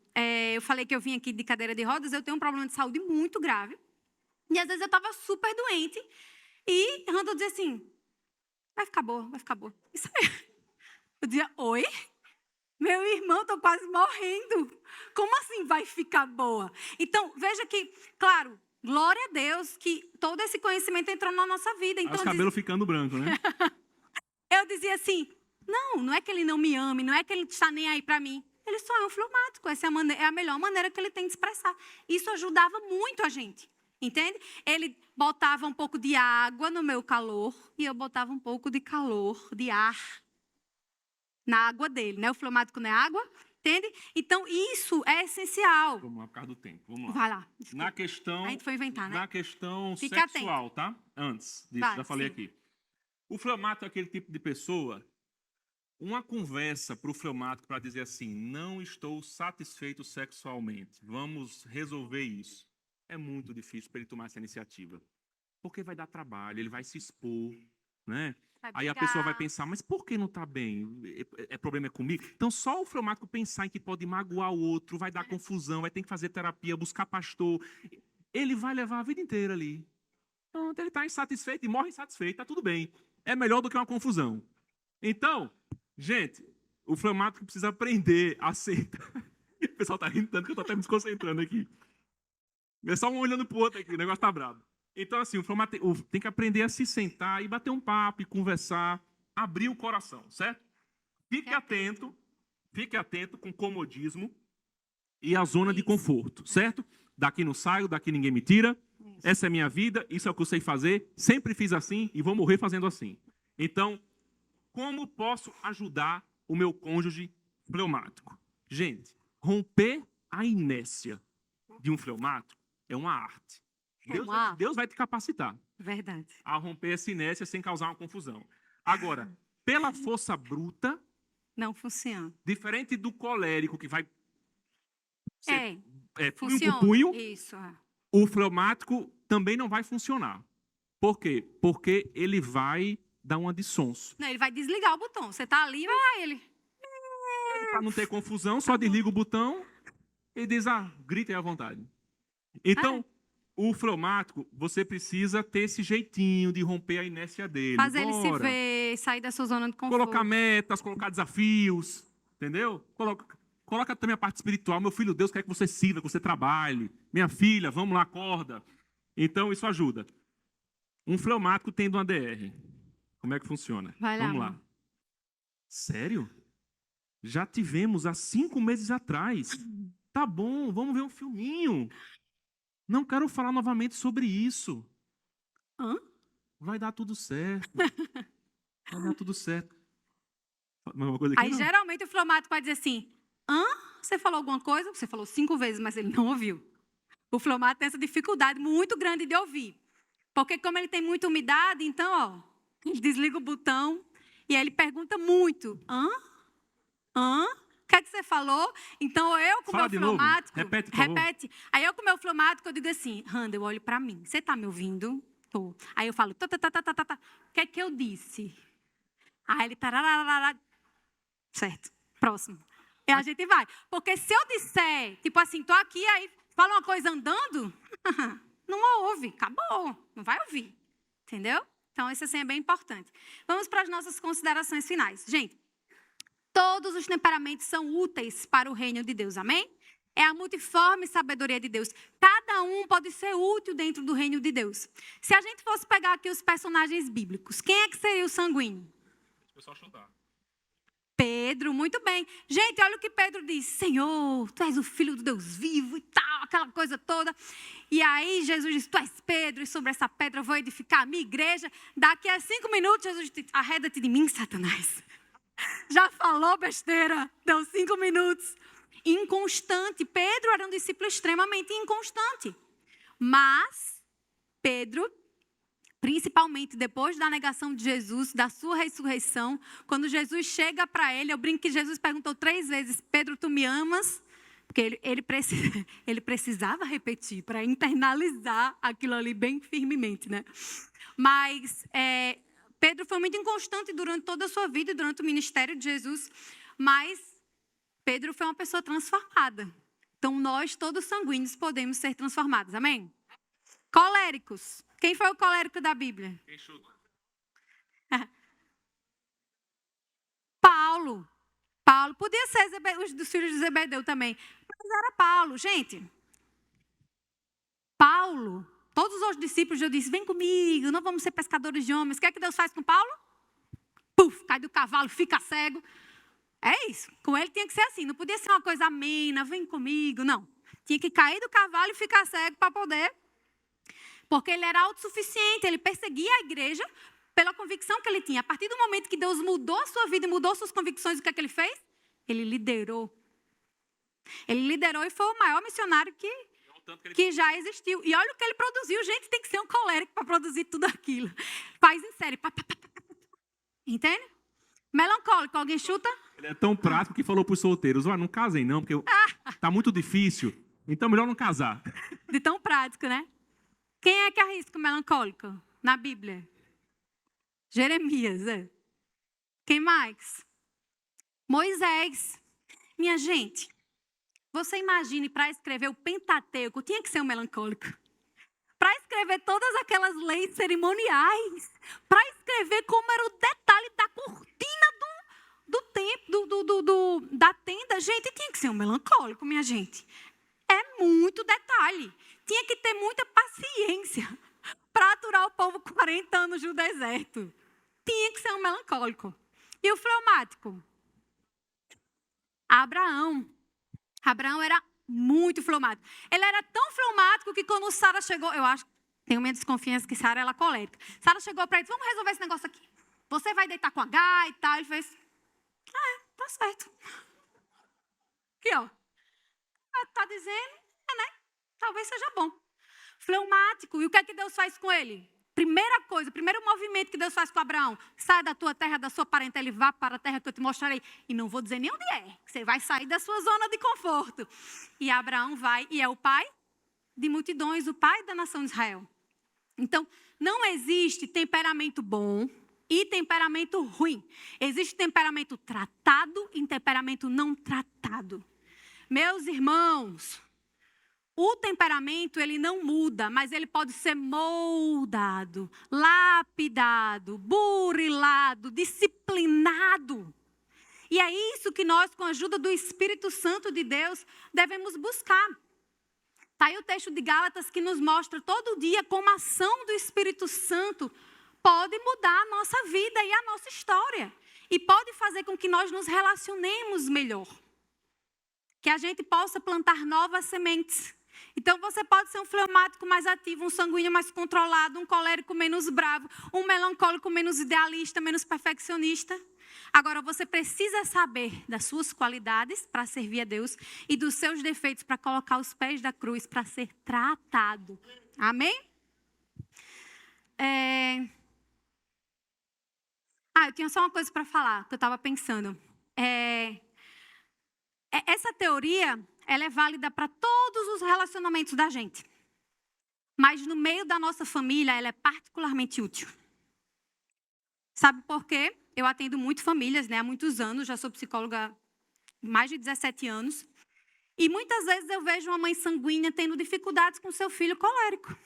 eu falei que eu vim aqui de cadeira de rodas, eu tenho um problema de saúde muito grave. E às vezes eu estava super doente. E Randall dizia assim, vai ficar boa. Isso aí. Eu dizia, oi? Meu irmão, estou quase morrendo. Como assim vai ficar boa? Então, veja que, claro, glória a Deus que todo esse conhecimento entrou na nossa vida. Então, os cabelos ficando brancos, né? eu dizia assim, não é que ele não me ame, não é que ele está nem aí para mim. Ele só é um fleumático, essa é a melhor maneira que ele tem de expressar. Isso ajudava muito a gente, entende? Ele botava um pouco de água no meu calor e eu botava um pouco de calor, de ar, na água dele, né? O fleumático não é água, entende? Então, isso é essencial. Vamos lá, por causa do tempo. Vamos lá. Vai lá. Desculpa. Na questão, A gente foi inventar, né? na questão Fique sexual, tá? Antes disso, Vai, já falei sim. aqui. O fleumático é aquele tipo de pessoa, uma conversa para o fleumático para dizer assim, não estou satisfeito sexualmente, vamos resolver isso. É muito difícil para ele tomar essa iniciativa. Porque vai dar trabalho, ele vai se expor, né? Vai Aí a brigar. pessoa vai pensar, mas por que não está bem? Problema é comigo? Então, só o fleumático pensar em que pode magoar o outro, vai dar confusão, vai ter que fazer terapia, buscar pastor. Ele vai levar a vida inteira ali. Pronto, ele está insatisfeito e morre insatisfeito, está tudo bem. É melhor do que uma confusão. Então, gente, o fleumático precisa aprender a aceitar. O pessoal está rindo tanto que eu estou até me desconcentrando aqui. É só um olhando para o outro aqui, o negócio está brabo. Então, assim, o fleumático tem que aprender a se sentar e bater um papo e conversar, abrir o coração, certo? Fique atento com comodismo e a zona de conforto, certo? Daqui não saio, daqui ninguém me tira. Essa é a minha vida, isso é o que eu sei fazer, sempre fiz assim e vou morrer fazendo assim. Então, como posso ajudar o meu cônjuge fleumático? Gente, romper a inércia de um fleumático é uma arte. Deus vai te capacitar Verdade. a romper essa inércia sem causar uma confusão. Agora, pela força bruta, Não funciona. diferente do colérico que vai ser punho por Funciona. punho, Isso. o fleumático também não vai funcionar. Por quê? Porque ele vai dar uma de sonso. Não, ele vai desligar o botão. Você tá ali, vai lá ele. Para não ter confusão, só desliga o botão e diz, grita aí à vontade. Então, o fleumático, você precisa ter esse jeitinho de romper a inércia dele. Fazer ele se Bora. ver, sair da sua zona de conforto. Colocar metas, colocar desafios, entendeu? Coloca também a parte espiritual. Meu filho, Deus quer que você sirva, que você trabalhe. Minha filha, vamos lá, acorda. Então, isso ajuda. Um fleumático tendo uma DR. Como é que funciona? Vai lá, Vamos lá. amor. Sério? Já tivemos há 5 meses atrás. Tá bom, vamos ver um filminho. Não quero falar novamente sobre isso. Hã? Vai dar tudo certo. Vai dar tudo certo. Uma coisa aqui, Aí, não. geralmente, o fleumático vai dizer assim, você falou alguma coisa? Você falou 5 vezes, mas ele não ouviu. O fleumático tem essa dificuldade muito grande de ouvir. Porque como ele tem muita umidade, então, ele desliga o botão e aí ele pergunta muito. O que é que você falou? Então, eu com o Fala meu de novo. fleumático... Repete, por favor. Repete. Aí, eu com o meu fleumático, eu digo assim, Randa, eu olho para mim. Você está me ouvindo? Tô. Aí, eu falo, tá. O que é que eu disse? Aí, ele... Tarararara. Certo. Próximo. E a gente vai. Porque se eu disser, tipo assim, tô aqui, aí fala uma coisa andando, Não ouve, acabou, não vai ouvir, entendeu? Então, isso assim é bem importante. Vamos para as nossas considerações finais. Gente, todos os temperamentos são úteis para o reino de Deus, amém? É a multiforme sabedoria de Deus. Cada um pode ser útil dentro do reino de Deus. Se a gente fosse pegar aqui os personagens bíblicos, quem é que seria o sanguíneo? O pessoal chutar. Pedro, muito bem. Gente, olha o que Pedro diz. Senhor, tu és o filho do Deus vivo e tal, aquela coisa toda. E aí Jesus diz, tu és Pedro e sobre essa pedra eu vou edificar a minha igreja. Daqui a 5 minutos Jesus diz, arreda-te de mim, Satanás. Já falou besteira, deu 5 minutos. Inconstante. Pedro era um discípulo extremamente inconstante. Mas Pedro, principalmente depois da negação de Jesus, da sua ressurreição, quando Jesus chega para ele, eu brinco que Jesus perguntou 3 vezes, Pedro, tu me amas? Porque ele precisava repetir para internalizar aquilo ali bem firmemente, né? Mas Pedro foi muito inconstante durante toda a sua vida, durante o ministério de Jesus, mas Pedro foi uma pessoa transformada. Então, nós, todos sanguíneos, podemos ser transformados. Amém? Coléricos. Quem foi o colérico da Bíblia? Quem chuta? Paulo. Paulo. Podia ser os dos filhos de Zebedeu também. Mas era Paulo. Gente, Paulo, todos os discípulos, eu disse, vem comigo, não vamos ser pescadores de homens. O que é que Deus faz com Paulo? Puf, cai do cavalo, fica cego. É isso. Com ele tinha que ser assim. Não podia ser uma coisa amena, vem comigo. Não. Tinha que cair do cavalo e ficar cego para poder. Porque ele era autossuficiente. Ele perseguia a igreja pela convicção que ele tinha. A partir do momento que Deus mudou a sua vida e mudou suas convicções, o que é que ele fez? Ele liderou. Ele liderou e foi o maior missionário que já existiu. E olha o que ele produziu. Gente, tem que ser um colérico para produzir tudo aquilo. Faz em série. Entende? Melancólico, alguém chuta? Ele é tão prático que falou para os solteiros, não casem não, porque tá muito difícil. Então, melhor não casar. De tão prático, né? Quem é que arrisca o melancólico na Bíblia? Jeremias, Quem mais? Moisés. Minha gente, você imagine para escrever o Pentateuco, tinha que ser um melancólico. Para escrever todas aquelas leis cerimoniais, para escrever como era o detalhe da cortina do templo, da tenda, gente, tinha que ser um melancólico, minha gente. É muito detalhe. Tinha que ter muita paciência para aturar o povo 40 anos no deserto. Tinha que ser um melancólico. E o fleumático? Abraão. Abraão era muito fleumático. Ele era tão fleumático que quando Sara chegou, eu acho, tenho minha desconfiança que Sara era colérica. Sara chegou para ele, vamos resolver esse negócio aqui. Você vai deitar com H e tal. Ele fez, tá certo. Aqui, ó. Tá dizendo, né? Talvez seja bom. Fleumático. E o que é que Deus faz com ele? Primeira coisa, primeiro movimento que Deus faz com Abraão. Sai da tua terra, da sua parentela e vá para a terra que eu te mostrarei. E não vou dizer nem onde é. Você vai sair da sua zona de conforto. E Abraão vai e é o pai de multidões, o pai da nação de Israel. Então, não existe temperamento bom e temperamento ruim. Existe temperamento tratado e temperamento não tratado. Meus irmãos, o temperamento, ele não muda, mas ele pode ser moldado, lapidado, burilado, disciplinado. E é isso que nós, com a ajuda do Espírito Santo de Deus, devemos buscar. Está aí o texto de Gálatas que nos mostra todo dia como a ação do Espírito Santo pode mudar a nossa vida e a nossa história. E pode fazer com que nós nos relacionemos melhor. Que a gente possa plantar novas sementes. Então, você pode ser um fleumático mais ativo, um sanguíneo mais controlado, um colérico menos bravo, um melancólico menos idealista, menos perfeccionista. Agora, você precisa saber das suas qualidades para servir a Deus e dos seus defeitos para colocar os pés da cruz para ser tratado. Amém? Eu tinha só uma coisa para falar, que eu estava pensando. Essa teoria, ela é válida para todos os relacionamentos da gente. Mas no meio da nossa família, ela é particularmente útil. Sabe por quê? Eu atendo muito famílias, há muitos anos, já sou psicóloga há mais de 17 anos. E muitas vezes eu vejo uma mãe sanguínea tendo dificuldades com seu filho colérico.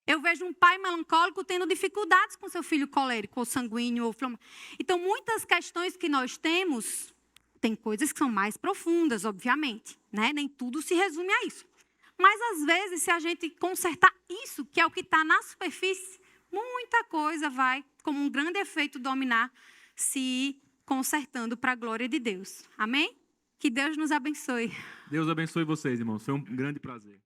Eu vejo um pai melancólico tendo dificuldades com seu filho colérico, ou sanguíneo, ou flamengo. Então, muitas questões que nós temos, tem coisas que são mais profundas, obviamente, né? Nem tudo se resume a isso. Mas, às vezes, se a gente consertar isso, que é o que está na superfície, muita coisa vai, como um grande efeito dominar, se ir consertando para a glória de Deus. Amém? Que Deus nos abençoe. Deus abençoe vocês, irmãos. Foi um grande prazer.